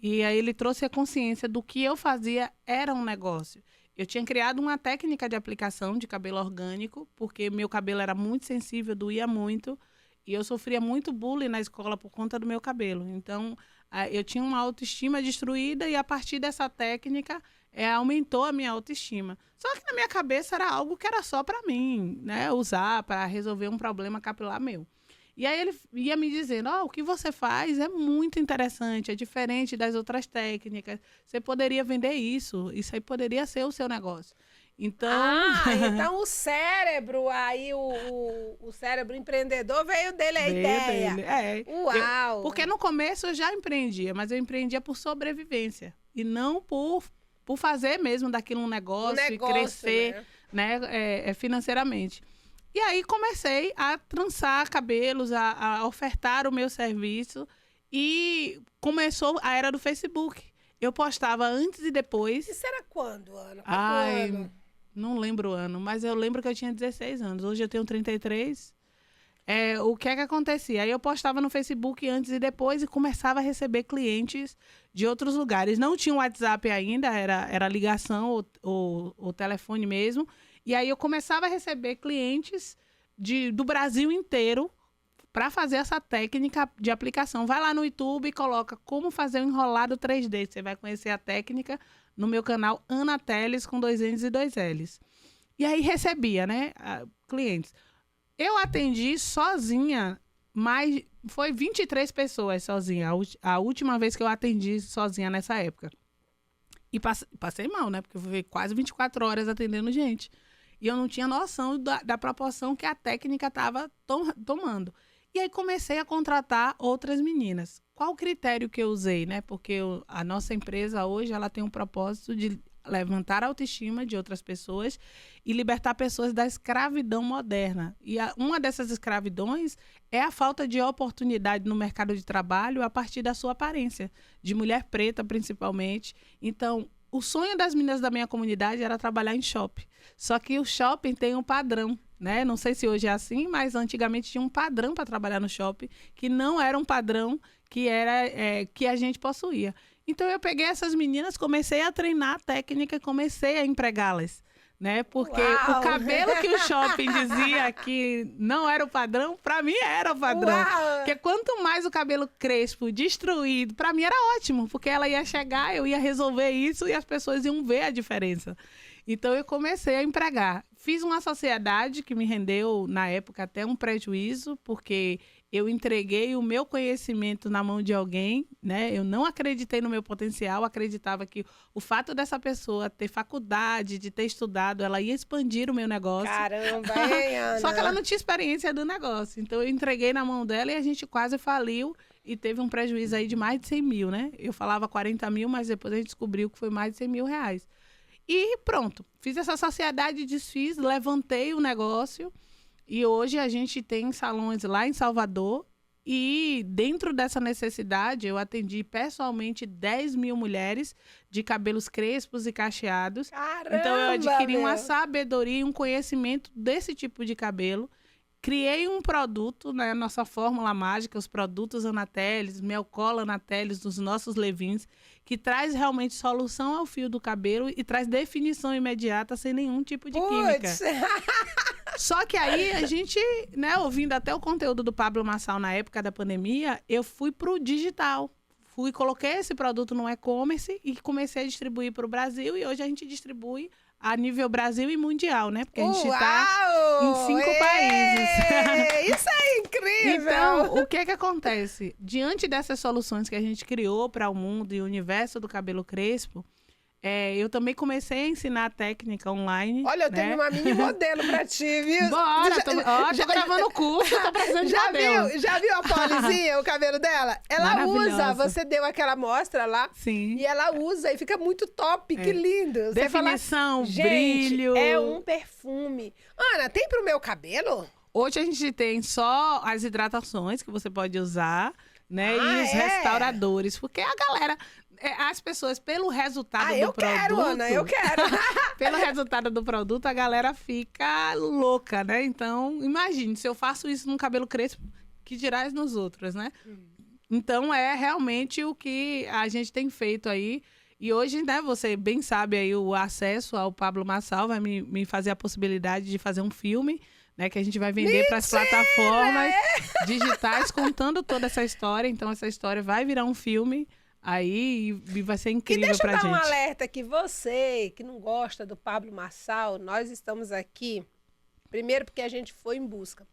E aí ele trouxe a consciência do que eu fazia era um negócio. Eu tinha criado uma técnica de aplicação de cabelo orgânico, porque meu cabelo era muito sensível, doía muito, e eu sofria muito bullying na escola por conta do meu cabelo. Então, eu tinha uma autoestima destruída e a partir dessa técnica aumentou a minha autoestima. Só que na minha cabeça era algo que era só para mim, né? Usar para resolver um problema capilar meu. E aí ele ia me dizendo, o que você faz é muito interessante, é diferente das outras técnicas. Você poderia vender isso aí poderia ser o seu negócio. Então... então o cérebro, aí o cérebro empreendedor veio dele a ideia. Dele, Uau! Porque no começo eu já empreendia, mas eu empreendia por sobrevivência e não por fazer mesmo daquilo um negócio e crescer, né, financeiramente. E aí comecei a trançar cabelos, a ofertar o meu serviço e começou a era do Facebook. Eu postava antes e depois. Isso era quando, Ana? Ano? Não lembro o ano, mas eu lembro que eu tinha 16 anos. Hoje eu tenho 33. O que é que acontecia? Aí eu postava no Facebook antes e depois e começava a receber clientes de outros lugares. Não tinha WhatsApp ainda, era ligação ou telefone mesmo. E aí eu começava a receber clientes do Brasil inteiro para fazer essa técnica de aplicação. Vai lá no YouTube e coloca como fazer um enrolado 3D. Você vai conhecer a técnica no meu canal Ana Teles, com 2 N's e 2 L's. E aí recebia, né, clientes. Eu atendi sozinha, mas foi 23 pessoas sozinha. A última vez que eu atendi sozinha nessa época. E passei mal, né, porque eu fui quase 24 horas atendendo gente. E eu não tinha noção da proporção que a técnica estava tomando. E aí comecei a contratar outras meninas. Qual o critério que eu usei, né? Porque a nossa empresa hoje ela tem um propósito de levantar a autoestima de outras pessoas e libertar pessoas da escravidão moderna. E uma dessas escravidões é a falta de oportunidade no mercado de trabalho a partir da sua aparência, de mulher preta principalmente. Então, o sonho das meninas da minha comunidade era trabalhar em shopping. Só que o shopping tem um padrão, né? Não sei se hoje é assim, mas antigamente tinha um padrão para trabalhar no shopping, que não era um padrão que a gente possuía. Então, eu peguei essas meninas, comecei a treinar a técnica e comecei a empregá-las, né? Porque o cabelo que o shopping dizia que não era o padrão, para mim era o padrão. Porque quanto mais o cabelo crespo, destruído, para mim era ótimo, porque ela ia chegar, eu ia resolver isso e as pessoas iam ver a diferença. Então, eu comecei a empregar. Fiz uma sociedade que me rendeu, na época, até um prejuízo, porque eu entreguei o meu conhecimento na mão de alguém, né? Eu não acreditei no meu potencial, acreditava que o fato dessa pessoa ter faculdade, de ter estudado, ela ia expandir o meu negócio. Caramba, hein, Ana? Só que ela não tinha experiência do negócio. Então, eu entreguei na mão dela e a gente quase faliu e teve um prejuízo aí de mais de 100 mil, né? Eu falava 40 mil, mas depois a gente descobriu que foi mais de 100 mil reais. E pronto, fiz essa sociedade, desfiz, levantei o negócio e hoje a gente tem salões lá em Salvador e dentro dessa necessidade eu atendi pessoalmente 10 mil mulheres de cabelos crespos e cacheados. Caramba, então eu adquiri uma meu. sabedoria e um conhecimento desse tipo de cabelo. Criei um produto, né, nossa fórmula mágica, os produtos Anateles, Melcola Anateles, dos nossos Levins, que traz realmente solução ao fio do cabelo e traz definição imediata sem nenhum tipo de química. Só que aí a gente, né, ouvindo até o conteúdo do Pablo Marçal na época da pandemia, eu fui pro digital. Coloquei esse produto no e-commerce e comecei a distribuir para o Brasil e hoje a gente distribui a nível Brasil e mundial, né? Porque a gente está em 5 países. Isso é incrível! Então, o que acontece? Diante dessas soluções que a gente criou para o mundo e o universo do cabelo crespo, eu também comecei a ensinar a técnica online. Olha, eu né? tenho uma mini modelo pra ti, viu? Bora! Tô gravando o curso, tô precisando de cabelo. Já viu a Polizinha, o cabelo dela? Ela usa, você deu aquela amostra lá. Sim. E ela usa e fica muito top, que lindo. Você definição, fala, brilho. É um perfume. Ana, tem pro meu cabelo? Hoje a gente tem só as hidratações que você pode usar, né? E os restauradores. Porque a galera... as pessoas, pelo resultado do produto... quero, Ana, eu quero. Pelo resultado do produto, a galera fica louca, né? Então, imagine, se eu faço isso num cabelo crespo, que dirás nos outros, né? Então, é realmente o que a gente tem feito aí. E hoje, né, você bem sabe aí, o acesso ao Pablo Marçal vai me fazer a possibilidade de fazer um filme, né, que a gente vai vender para as plataformas digitais, contando toda essa história. Então, essa história vai virar um filme... Aí vai ser incrível pra gente. E deixa eu dar um alerta que você, que não gosta do Pablo Marçal, nós estamos aqui, primeiro porque a gente foi em busca.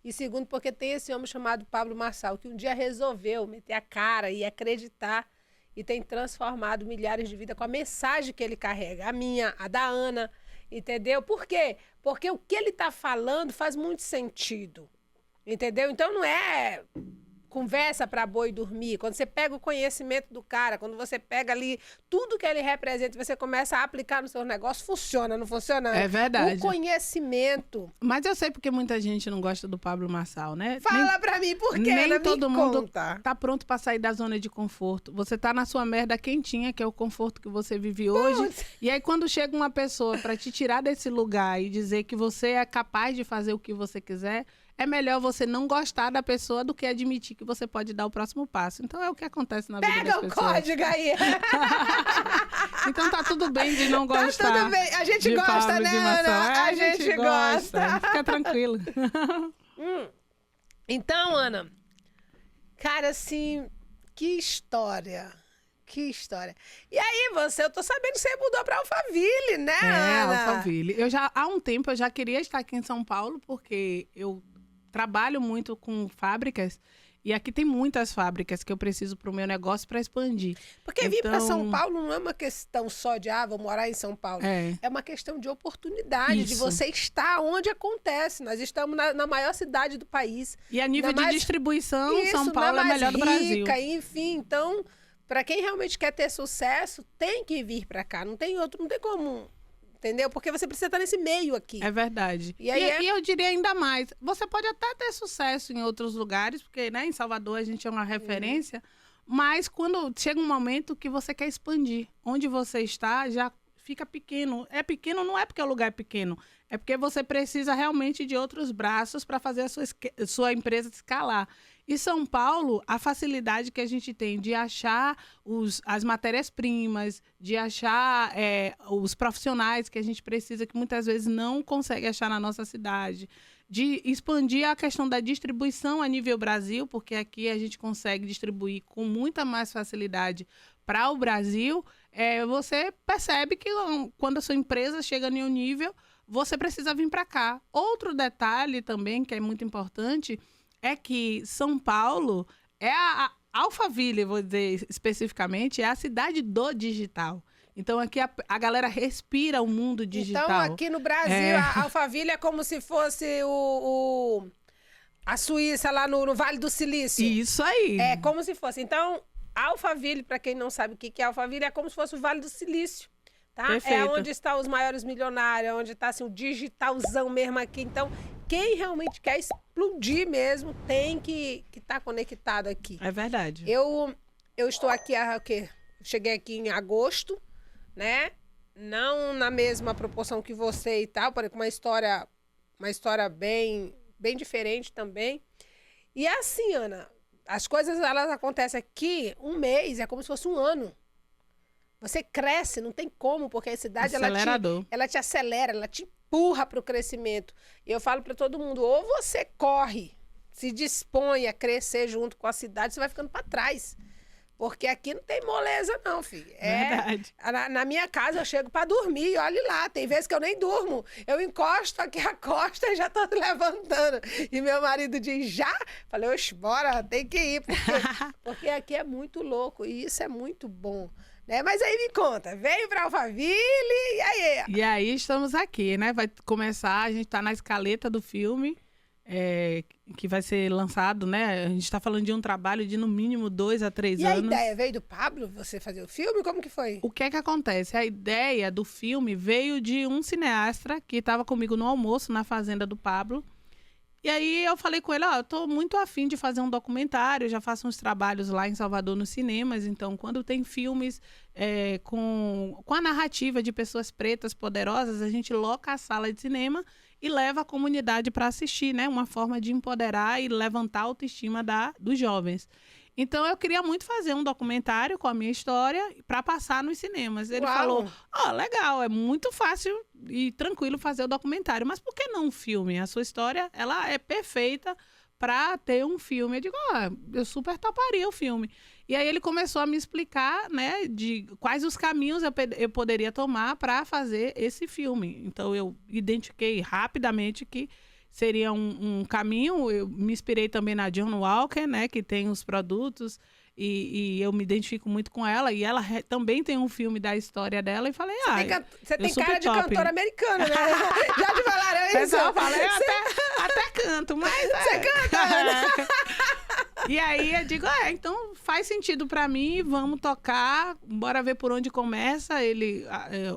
E segundo porque tem esse homem chamado Pablo Marçal, que um dia resolveu meter a cara e acreditar e tem transformado milhares de vidas com a mensagem que ele carrega. A minha, a da Ana, entendeu? Por quê? Porque o que ele tá falando faz muito sentido, entendeu? Então não é... conversa para boi dormir, quando você pega o conhecimento do cara, quando você pega ali tudo que ele representa, você começa a aplicar no seu negócio, funciona, não funciona? É verdade. O conhecimento. Mas eu sei porque muita gente não gosta do Pablo Marçal, né? Fala pra mim por quê, nem todo mundo conta. tá pronto para sair da zona de conforto. Você tá na sua merda quentinha, que é o conforto que você vive hoje. E aí quando chega uma pessoa para te tirar desse lugar e dizer que você é capaz de fazer o que você quiser, é melhor você não gostar da pessoa do que admitir que você pode dar o próximo passo. Então, é o que acontece na vida das pessoas. Pega o código aí! Então, tá tudo bem de não gostar. Tá tudo bem. A gente gosta, né, Ana? A gente gosta. Fica tranquilo. Então, Ana, cara, assim, que história. Que história. E aí, eu tô sabendo que você mudou pra Alphaville, né, Ana? Alphaville. Há um tempo, eu já queria estar aqui em São Paulo, porque eu trabalho muito com fábricas e aqui tem muitas fábricas que eu preciso para o meu negócio para expandir. Porque vir para São Paulo não é uma questão só de, vou morar em São Paulo. É uma questão de oportunidade, de você estar onde acontece. Nós estamos na maior cidade do país. E a nível de distribuição, São Paulo é a melhor do Brasil. Enfim, então, para quem realmente quer ter sucesso, tem que vir para cá. Não tem outro, não tem como... Entendeu? Porque você precisa estar nesse meio aqui. É verdade. E eu diria ainda mais, você pode até ter sucesso em outros lugares, porque, né, em Salvador a gente é uma referência, mas quando chega um momento que você quer expandir, onde você está já fica pequeno. É pequeno não é porque o lugar é pequeno, é porque você precisa realmente de outros braços para fazer a sua empresa escalar. E São Paulo, a facilidade que a gente tem de achar as matérias-primas, de achar os profissionais que a gente precisa, que muitas vezes não consegue achar na nossa cidade, de expandir a questão da distribuição a nível Brasil, porque aqui a gente consegue distribuir com muita mais facilidade para o Brasil, você percebe que quando a sua empresa chega em um nível, você precisa vir para cá. Outro detalhe também, que é muito importante, é que São Paulo é a Alphaville, vou dizer especificamente, é a cidade do digital. Então, aqui a galera respira o mundo digital. Então, aqui no Brasil, a Alphaville é como se fosse a Suíça, lá no Vale do Silício. Isso aí. É como se fosse. Então, Alphaville, para quem não sabe o que é Alphaville, é como se fosse o Vale do Silício. Tá? Perfeito. É onde estão os maiores milionários, onde está assim, o digitalzão mesmo aqui. Então, quem realmente quer explodir mesmo tem que estar conectado aqui. É verdade. Eu estou aqui cheguei aqui em agosto, né? Não na mesma proporção que você e tal, porém com uma história bem diferente também. E é assim, Ana, as coisas elas acontecem aqui, um mês é como se fosse um ano. Você cresce, não tem como, porque a cidade ela te acelera, ela te empurra para o crescimento. E eu falo para todo mundo, ou você corre, se dispõe a crescer junto com a cidade, você vai ficando para trás. Porque aqui não tem moleza não, filho. Verdade. Na minha casa eu chego para dormir, olha lá, tem vezes que eu nem durmo. Eu encosto aqui a costa e já tô levantando. E meu marido diz, já? Falei, oxe, bora, tem que ir. Porque aqui é muito louco e isso é muito bom. Né? Mas aí me conta, veio para Alphaville e aí? E aí estamos aqui, né? Vai começar, a gente está na escaleta do filme, que vai ser lançado, né? A gente está falando de um trabalho de no mínimo 2 a 3 anos. E a ideia veio do Pablo, você fazer o filme? Como que foi? O que é que acontece? A ideia do filme veio de um cineasta que estava comigo no almoço na fazenda do Pablo. E aí eu falei com ele, eu tô muito afim de fazer um documentário, já faço uns trabalhos lá em Salvador nos cinemas, então quando tem filmes com a narrativa de pessoas pretas poderosas, a gente loca a sala de cinema e leva a comunidade para assistir, né? Uma forma de empoderar e levantar a autoestima dos jovens. Então, eu queria muito fazer um documentário com a minha história para passar nos cinemas. Ele falou, legal, é muito fácil e tranquilo fazer o documentário, mas por que não um filme? A sua história, ela é perfeita para ter um filme. Eu digo, eu super toparia o filme. E aí ele começou a me explicar, né, de quais os caminhos eu poderia tomar para fazer esse filme. Então, eu identifiquei rapidamente que seria um caminho. Eu me inspirei também na Joan Walker, né, que tem os produtos, e eu me identifico muito com ela, e ela também tem um filme da história dela, e falei, você tem cara de cantora americana, né? Já te falaram isso? Pessoal fala, eu até canto, mas... Você canta, né? E aí eu digo, então faz sentido pra mim, vamos tocar, bora ver por onde começa. Ele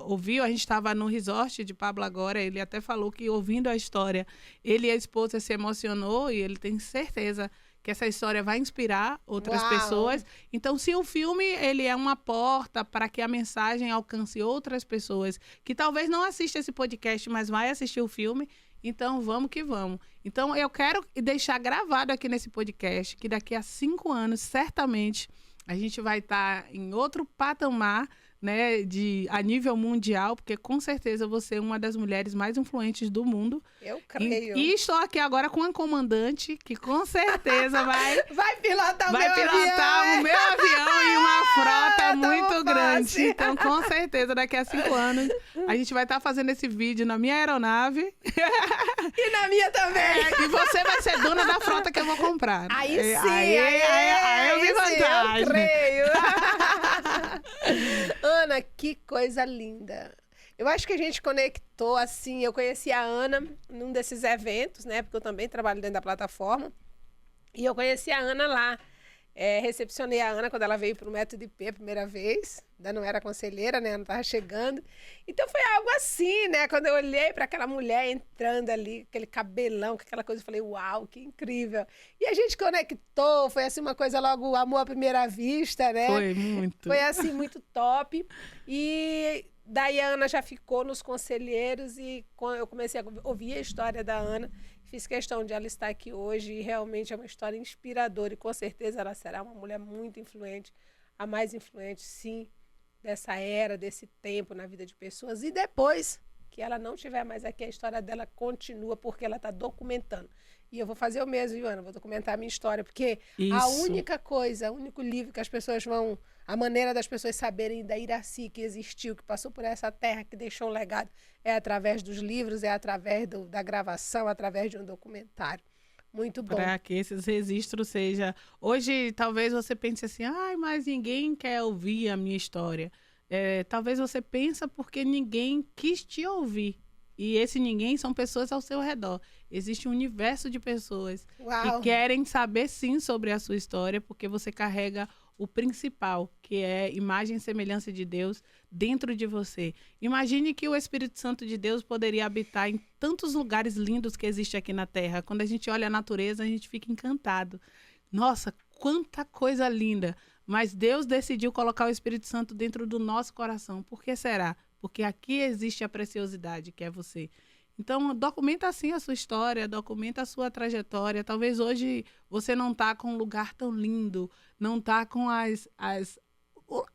ouviu, a gente estava no resort de Pablo agora, ele até falou que ouvindo a história, ele e a esposa se emocionou, e ele tem certeza que essa história vai inspirar outras pessoas. Então, se o filme ele é uma porta para que a mensagem alcance outras pessoas que talvez não assistam esse podcast, mas vai assistir o filme, então vamos que vamos. Então, eu quero deixar gravado aqui nesse podcast que daqui a 5 anos, certamente, a gente vai estar em outro patamar, né, a nível mundial, porque com certeza você é uma das mulheres mais influentes do mundo. Eu creio. E estou aqui agora com uma comandante que com certeza vai pilotar o meu avião em uma frota muito grande. Então, com certeza, daqui a 5 anos, a gente vai estar fazendo esse vídeo na minha aeronave. E na minha também. E você vai ser dona da frota que eu vou comprar. Aí sim. Aí eu vi vantagem. Eu creio. Ana, que coisa linda. Eu acho que a gente conectou, assim, eu conheci a Ana num desses eventos, né? Porque eu também trabalho dentro da plataforma. E eu conheci a Ana lá. Recepcionei a Ana quando ela veio para o Método IP a primeira vez. Ainda não era conselheira, né? Ela estava chegando. Então foi algo assim, né? Quando eu olhei para aquela mulher entrando ali, aquele cabelão, com aquela coisa, eu falei, uau, que incrível. E a gente conectou, foi assim uma coisa logo amor à primeira vista, né? Foi muito. Foi assim, muito top. E daí a Ana já ficou nos conselheiros e eu comecei a ouvir a história da Ana. Fiz questão de ela estar aqui hoje e realmente é uma história inspiradora e com certeza ela será uma mulher muito influente, a mais influente, sim, dessa era, desse tempo na vida de pessoas. E depois que ela não estiver mais aqui, a história dela continua porque ela está documentando. E eu vou fazer o mesmo, Joana, vou documentar a minha história, porque Isso. a única coisa, o único livro que as pessoas vão... A maneira das pessoas saberem da Iracy que existiu, que passou por essa terra, que deixou um legado, é através dos livros, é através da gravação, através de um documentário. Muito bom. Para que esses registros sejam... Hoje, talvez você pense assim, mas ninguém quer ouvir a minha história. Talvez você pense porque ninguém quis te ouvir. E esse ninguém são pessoas ao seu redor. Existe um universo de pessoas Uau. que querem saber, sim, sobre a sua história, porque você carrega o principal, que é imagem e semelhança de Deus dentro de você. Imagine que o Espírito Santo de Deus poderia habitar em tantos lugares lindos que existem aqui na Terra. Quando a gente olha a natureza, a gente fica encantado. Nossa, quanta coisa linda! Mas Deus decidiu colocar o Espírito Santo dentro do nosso coração. Por que será? Porque aqui existe a preciosidade, que é você. Então, documenta assim a sua história, documenta a sua trajetória. Talvez hoje você não está com um lugar tão lindo, não está com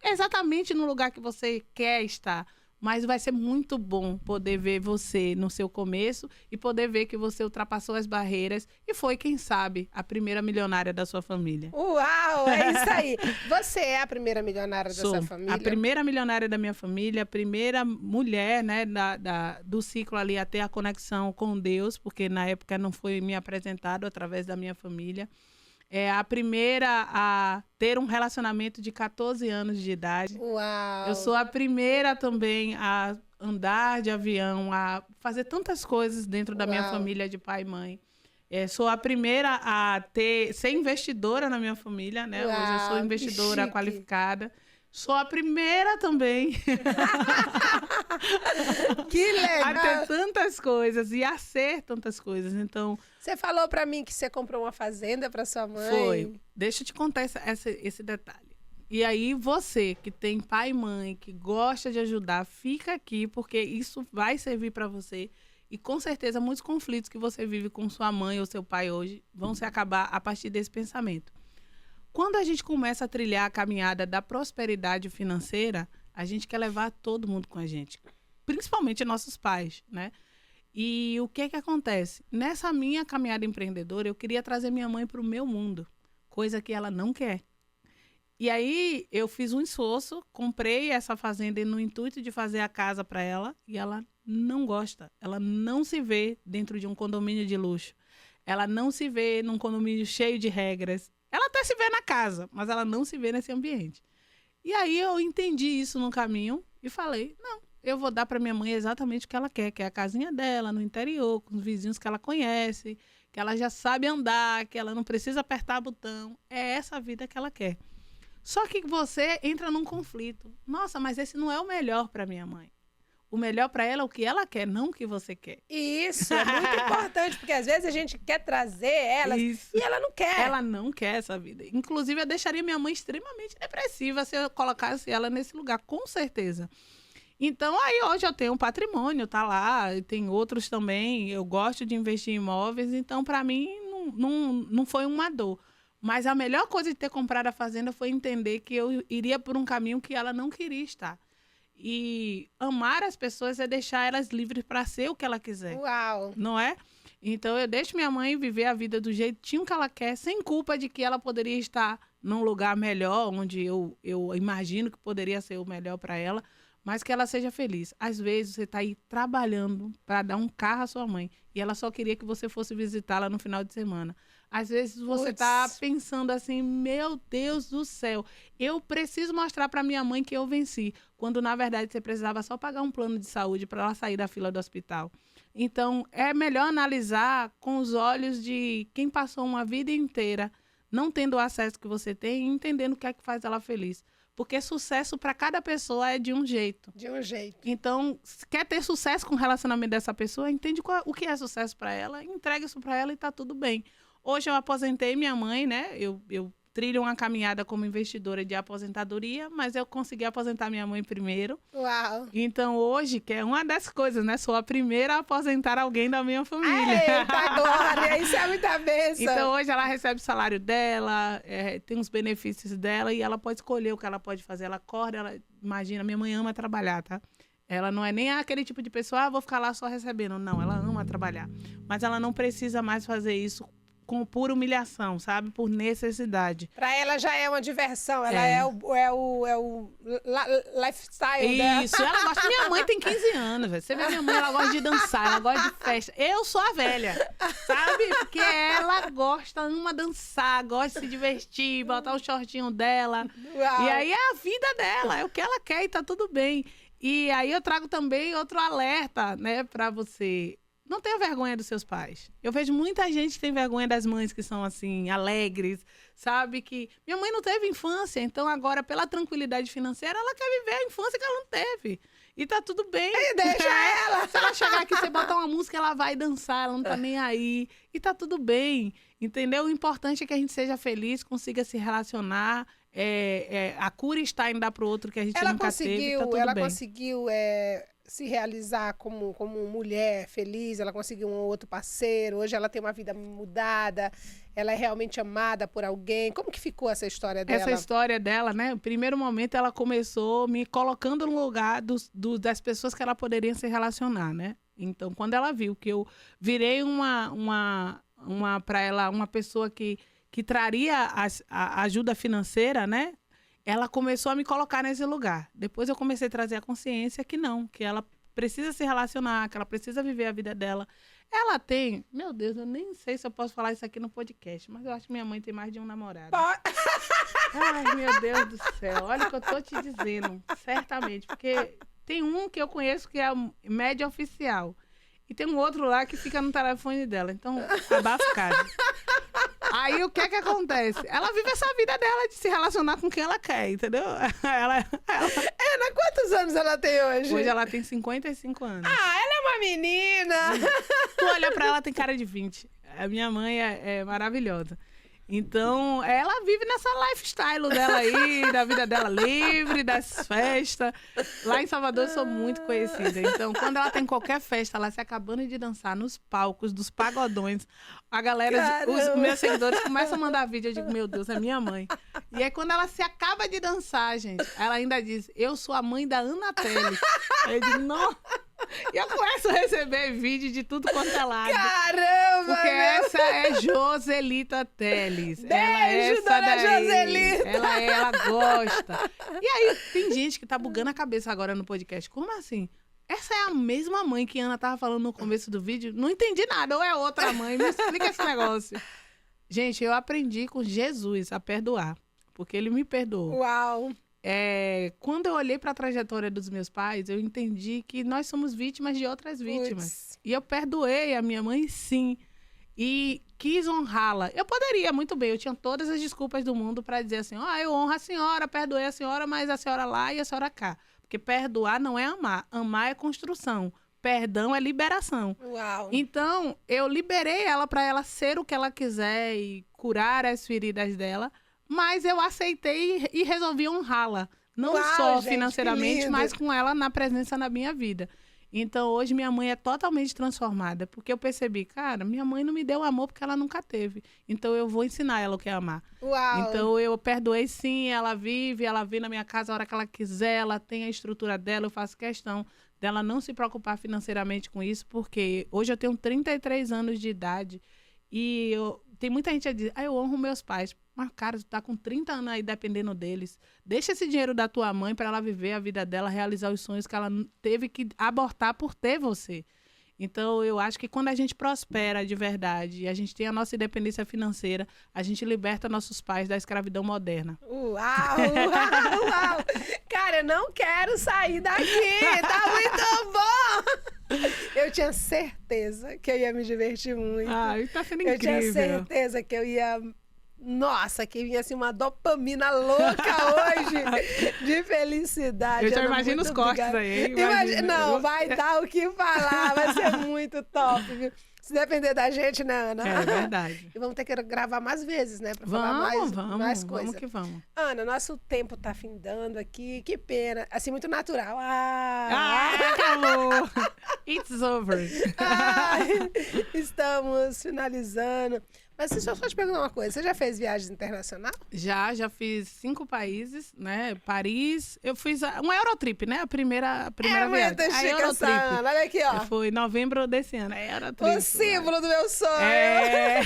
exatamente no lugar que você quer estar. Mas vai ser muito bom poder ver você no seu começo e poder ver que você ultrapassou as barreiras e foi, quem sabe, a primeira milionária da sua família. Uau, é isso aí. Você é a primeira milionária da sua família? A primeira milionária da minha família, a primeira mulher, né, do ciclo ali a ter a conexão com Deus, porque na época não foi me apresentado através da minha família. É a primeira a ter um relacionamento de 14 anos de idade. Uau! Eu sou a primeira também a andar de avião, a fazer tantas coisas dentro da minha família de pai e mãe. Sou a primeira a ser investidora na minha família, né? Uau, hoje eu sou investidora que qualificada. Sou a primeira também que legal! a ter tantas coisas e a ser tantas coisas. Então, você falou para mim que você comprou uma fazenda para sua mãe. Foi. Deixa eu te contar esse detalhe. E aí você que tem pai e mãe, que gosta de ajudar, fica aqui porque isso vai servir para você. E com certeza muitos conflitos que você vive com sua mãe ou seu pai hoje vão se acabar a partir desse pensamento. Quando a gente começa a trilhar a caminhada da prosperidade financeira, a gente quer levar todo mundo com a gente, principalmente nossos pais, né? E o que acontece? Nessa minha caminhada empreendedora, eu queria trazer minha mãe para o meu mundo, coisa que ela não quer. E aí eu fiz um esforço, comprei essa fazenda no intuito de fazer a casa para ela e ela não gosta. Ela não se vê dentro de um condomínio de luxo. Ela não se vê num condomínio cheio de regras. Ela até se vê na casa, mas ela não se vê nesse ambiente. E aí eu entendi isso no caminho e falei, não, eu vou dar para minha mãe exatamente o que ela quer, que é a casinha dela, no interior, com os vizinhos que ela conhece, que ela já sabe andar, que ela não precisa apertar botão. É essa a vida que ela quer. Só que você entra num conflito. Nossa, mas esse não é o melhor para minha mãe. O melhor para ela é o que ela quer, não o que você quer. Isso é muito importante, porque às vezes a gente quer trazer ela e ela não quer. Ela não quer essa vida. Inclusive, eu deixaria minha mãe extremamente depressiva se eu colocasse ela nesse lugar, com certeza. Então, aí hoje eu tenho um patrimônio, tá lá, e tem outros também. Eu gosto de investir em imóveis, então, para mim, não foi uma dor. Mas a melhor coisa de ter comprado a fazenda foi entender que eu iria por um caminho que ela não queria estar. E amar as pessoas é deixar elas livres para ser o que ela quiser. Uau! Não é? Então, eu deixo minha mãe viver a vida do jeitinho que ela quer, sem culpa de que ela poderia estar num lugar melhor, onde eu imagino que poderia ser o melhor para ela, mas que ela seja feliz. Às vezes, você está aí trabalhando para dar um carro à sua mãe e ela só queria que você fosse visitá-la no final de semana. Às vezes, você está pensando assim, meu Deus do céu, eu preciso mostrar para minha mãe que eu venci, quando, na verdade, você precisava só pagar um plano de saúde para ela sair da fila do hospital. Então, é melhor analisar com os olhos de quem passou uma vida inteira não tendo o acesso que você tem e entendendo o que é que faz ela feliz. Porque sucesso para cada pessoa é de um jeito. De um jeito. Então, se quer ter sucesso com o relacionamento dessa pessoa, entende o que é sucesso para ela, entrega isso para ela e tá tudo bem. Hoje eu aposentei minha mãe, né? Eu trilho uma caminhada como investidora de aposentadoria, mas eu consegui aposentar minha mãe primeiro. Uau! Então, hoje, que é uma das coisas, né? Sou a primeira a aposentar alguém da minha família. Eita, glória! Isso é muita bênção! Então, hoje ela recebe o salário dela, tem os benefícios dela e ela pode escolher o que ela pode fazer. Ela acorda, imagina, minha mãe ama trabalhar, tá? Ela não é nem aquele tipo de pessoa, vou ficar lá só recebendo. Não, ela ama trabalhar. Mas ela não precisa mais fazer isso com pura humilhação, sabe? Por necessidade. Para ela já é uma diversão, ela é o lifestyle dela. Isso, ela gosta. Minha mãe tem 15 anos, velho. Você vê minha mãe, ela gosta de dançar, ela gosta de festa. Eu sou a velha, sabe? Porque ela gosta, ama dançar, gosta de se divertir, botar o shortinho dela. Uau. E aí é a vida dela, é o que ela quer e tá tudo bem. E aí eu trago também outro alerta, né, pra você. Não tenha vergonha dos seus pais. Eu vejo muita gente que tem vergonha das mães que são, assim, alegres, sabe? Que minha mãe não teve infância, então agora, pela tranquilidade financeira, ela quer viver a infância que ela não teve. E tá tudo bem. E deixa ela. Se ela chegar aqui, você botar uma música, ela vai dançar, ela não tá nem aí. E tá tudo bem, entendeu? O importante é que a gente seja feliz, consiga se relacionar. A cura está em dar pro outro que a gente nunca teve, tá tudo ela bem. conseguiu se realizar como mulher feliz, ela conseguiu um outro parceiro, hoje ela tem uma vida mudada, ela é realmente amada por alguém. Como que ficou essa história dela? Essa história dela, né? No primeiro momento, ela começou me colocando no lugar das pessoas que ela poderia se relacionar, né? Então, quando ela viu que eu virei para ela uma pessoa que traria a ajuda financeira, né? Ela começou a me colocar nesse lugar. Depois eu comecei a trazer a consciência que não, que ela precisa se relacionar, que ela precisa viver a vida dela. Ela tem, meu Deus, eu nem sei se eu posso falar isso aqui no podcast, mas eu acho que minha mãe tem mais de um namorado. Ai, meu Deus do céu, olha o que eu tô te dizendo, certamente, porque tem um que eu conheço que é a média oficial, e tem um outro lá que fica no telefone dela, então abafa o caso. Aí o que acontece? Ela vive essa vida dela de se relacionar com quem ela quer, entendeu? Ana, quantos anos ela tem hoje? Hoje ela tem 55 anos. Ah, ela é uma menina! Tu olha pra ela, tem cara de 20. A minha mãe é maravilhosa. Então, ela vive nessa lifestyle dela aí, da vida dela livre, das festas. Lá em Salvador eu sou muito conhecida. Então, quando ela tem qualquer festa, ela se acabando de dançar nos palcos, dos pagodões, a galera, os meus seguidores começam a mandar vídeo. Eu digo, meu Deus, é minha mãe. E aí, quando ela se acaba de dançar, gente, ela ainda diz, eu sou a mãe da Ana Teles. Eu digo, não... E eu começo a receber vídeo de tudo quanto é lado. Caramba! Porque essa é Joselita Teles. Beijo, ela é essa dona daí. Joselita! Ela gosta. E aí, tem gente que tá bugando a cabeça agora no podcast. Como assim? Essa é a mesma mãe que a Ana tava falando no começo do vídeo? Não entendi nada. Ou é outra mãe? Me explica esse negócio. Gente, eu aprendi com Jesus a perdoar. Porque ele me perdoou. Uau! Quando eu olhei para a trajetória dos meus pais, eu entendi que nós somos vítimas de outras vítimas. Puts. E eu perdoei a minha mãe, sim. E quis honrá-la. Eu poderia, muito bem, eu tinha todas as desculpas do mundo para dizer assim, eu honro a senhora, perdoei a senhora, mas a senhora lá e a senhora cá. Porque perdoar não é amar. Amar é construção. Perdão é liberação. Uau! Então, eu liberei ela para ela ser o que ela quiser e curar as feridas dela. Mas eu aceitei e resolvi honrá-la. Não só gente, financeiramente, mas com ela na presença na minha vida. Então, hoje, minha mãe é totalmente transformada. Porque eu percebi, cara, minha mãe não me deu amor porque ela nunca teve. Então, eu vou ensinar ela o que é amar. Uau! Então, eu perdoei sim, ela vem na minha casa a hora que ela quiser, ela tem a estrutura dela, eu faço questão dela não se preocupar financeiramente com isso, porque hoje eu tenho 33 anos de idade e tem muita gente que diz, eu honro meus pais. Mas, cara, tu tá com 30 anos aí dependendo deles. Deixa esse dinheiro da tua mãe para ela viver a vida dela, realizar os sonhos que ela teve que abortar por ter você. Então, eu acho que quando a gente prospera de verdade e a gente tem a nossa independência financeira, a gente liberta nossos pais da escravidão moderna. Uau, uau, uau! Cara, eu não quero sair daqui, tá muito bom! Eu tinha certeza que eu ia me divertir muito. Ai, tá sendo incrível. Eu tinha certeza que eu ia... Nossa, que vinha assim uma dopamina louca hoje de felicidade. Eu já Ana, imagino os cortes aí. Não, vai dar o que falar, vai ser muito top, viu? Se depender da gente, né, Ana? É verdade. E vamos ter que gravar mais vezes, né? Pra falar mais coisas. Vamos que vamos. Ana, nosso tempo tá findando aqui. Que pena. Assim, muito natural. Acabou. It's over. Estamos finalizando. Mas deixa eu só te perguntar uma coisa. Você já fez viagens internacional? Já fiz 5 países, né? Paris, eu fiz uma Eurotrip, né? A primeira viagem. Muito chique essa Ana. Olha aqui, ó. Foi em novembro desse ano, é Eurotrip. O símbolo do meu sonho. É.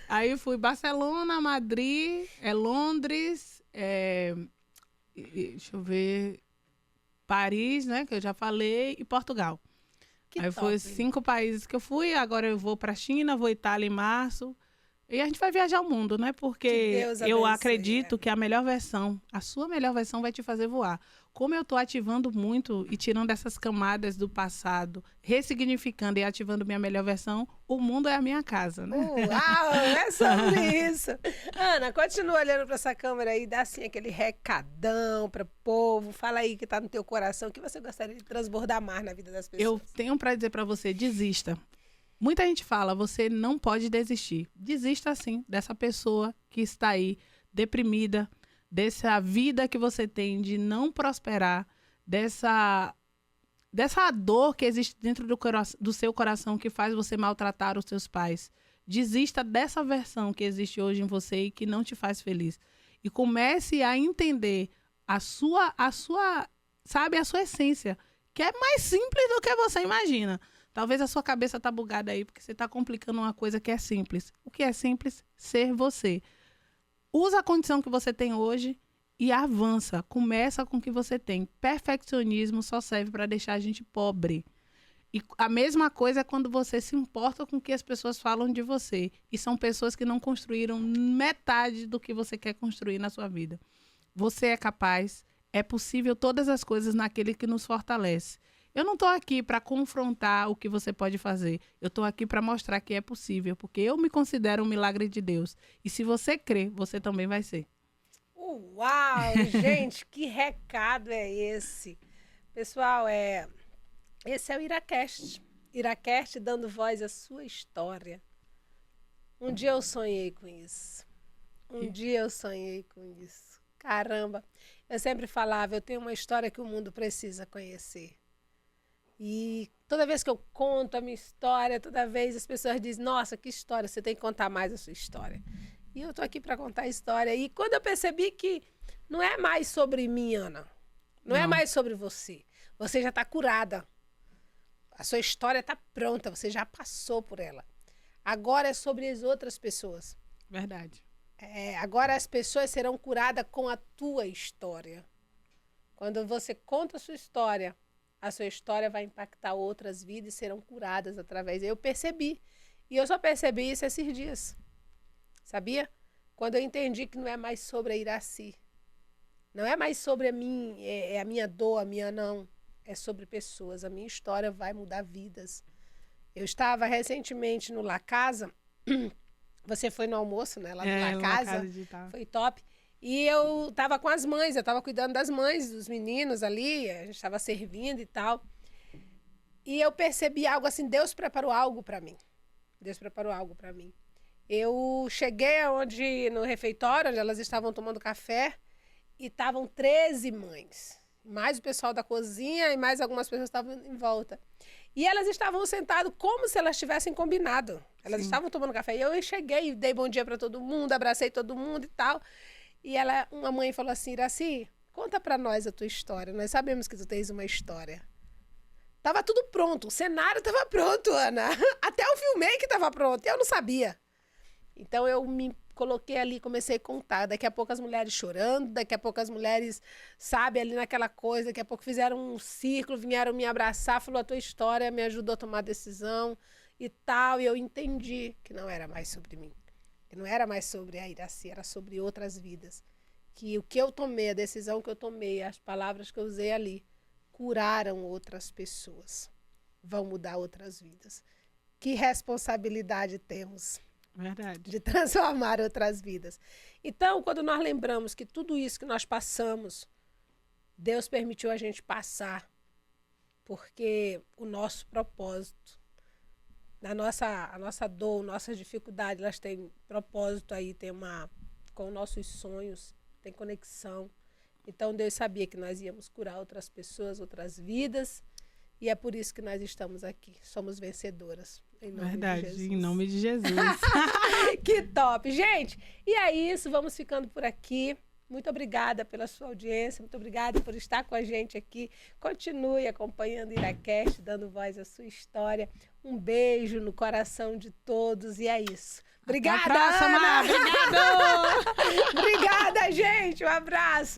Aí eu fui Barcelona, Madrid, Londres, deixa eu ver, Paris, né? Que eu já falei, e Portugal. Que Aí top. foi 5 países que eu fui, agora eu vou para China, vou Itália em março. E a gente vai viajar o mundo, né? Porque Deus eu abençoe, acredito que a melhor versão, a sua melhor versão vai te fazer voar. Como eu tô ativando muito e tirando essas camadas do passado, ressignificando e ativando minha melhor versão, o mundo é a minha casa, né? Uau, é sobre isso. Ana, continua olhando para essa câmera aí, dá assim aquele recadão para o povo. Fala aí que tá no teu coração, que você gostaria de transbordar mais na vida das pessoas. Eu tenho para dizer para você, desista. Muita gente fala, você não pode desistir. Desista sim dessa pessoa que está aí deprimida, dessa vida que você tem de não prosperar, dessa dor que existe dentro do seu coração que faz você maltratar os seus pais. Desista dessa versão que existe hoje em você e que não te faz feliz. E comece a entender a sua essência, que é mais simples do que você imagina. Talvez a sua cabeça tá bugada aí, porque você está complicando uma coisa que é simples. O que é simples? Ser você. Usa a condição que você tem hoje e avança. Começa com o que você tem. Perfeccionismo só serve para deixar a gente pobre. E a mesma coisa é quando você se importa com o que as pessoas falam de você. E são pessoas que não construíram metade do que você quer construir na sua vida. Você é capaz, é possível todas as coisas naquele que nos fortalece. Eu não estou aqui para confrontar o que você pode fazer. Eu estou aqui para mostrar que é possível, porque eu me considero um milagre de Deus. E se você crê, você também vai ser. Uau, gente, que recado é esse? Pessoal, esse é o IraCast. IraCast dando voz à sua história. Um dia eu sonhei com isso. Caramba. Eu sempre falava, eu tenho uma história que o mundo precisa conhecer. E toda vez que eu conto a minha história, toda vez as pessoas dizem, nossa, que história, você tem que contar mais a sua história. E eu tô aqui para contar a história. E quando eu percebi que não é mais sobre mim, Ana, não é mais sobre você. Você já está curada. A sua história está pronta, você já passou por ela. Agora é sobre as outras pessoas. Verdade. Agora as pessoas serão curadas com a tua história. Quando você conta a sua história vai impactar outras vidas e serão curadas através. Eu percebi. E eu só percebi isso esses dias. Sabia? Quando eu entendi que não é mais sobre a Iraci. Não é mais sobre a minha dor, a minha não. É sobre pessoas. A minha história vai mudar vidas. Eu estava recentemente no La Casa. Você foi no almoço, né? Lá no La Casa. Foi top. E eu estava com as mães, eu estava cuidando das mães, dos meninos ali, a gente estava servindo e tal. E eu percebi algo assim, Deus preparou algo para mim. Eu cheguei no refeitório, onde elas estavam tomando café, e estavam 13 mães. Mais o pessoal da cozinha e mais algumas pessoas estavam em volta. E elas estavam sentadas como se elas tivessem combinado. Elas estavam tomando café. E eu cheguei, dei bom dia para todo mundo, abracei todo mundo e tal. E uma mãe falou assim, Iraci, conta pra nós a tua história. Nós sabemos que tu tens uma história. Tava tudo pronto, o cenário tava pronto, Ana. Até o filmmaker tava pronto, eu não sabia. Então eu me coloquei ali, comecei a contar. Daqui a pouco as mulheres chorando, daqui a pouco as mulheres, sabe, ali naquela coisa, daqui a pouco fizeram um círculo, vieram me abraçar, falou a tua história, me ajudou a tomar decisão e tal. E eu entendi que não era mais sobre mim. Não era mais sobre a Iraci, era sobre outras vidas. Que o que eu tomei, a decisão que eu tomei, as palavras que eu usei ali, curaram outras pessoas. Vão mudar outras vidas. Que responsabilidade temos. Verdade. De transformar outras vidas. Então, quando nós lembramos que tudo isso que nós passamos, Deus permitiu a gente passar, porque o nosso propósito, a nossa dor, nossas dificuldades, elas têm propósito aí, com nossos sonhos, tem conexão. Então Deus sabia que nós íamos curar outras pessoas, outras vidas, e é por isso que nós estamos aqui, somos vencedoras. Em nome Verdade, de Jesus. em nome de Jesus. Que top. Gente, e é isso. Vamos ficando por aqui. Muito obrigada pela sua audiência. Muito obrigada por estar com a gente aqui. Continue acompanhando o IraCast, dando voz à sua história. Um beijo no coração de todos. E é isso. Obrigada, Até a próxima. Ana. Obrigado! Obrigada, gente. Um abraço.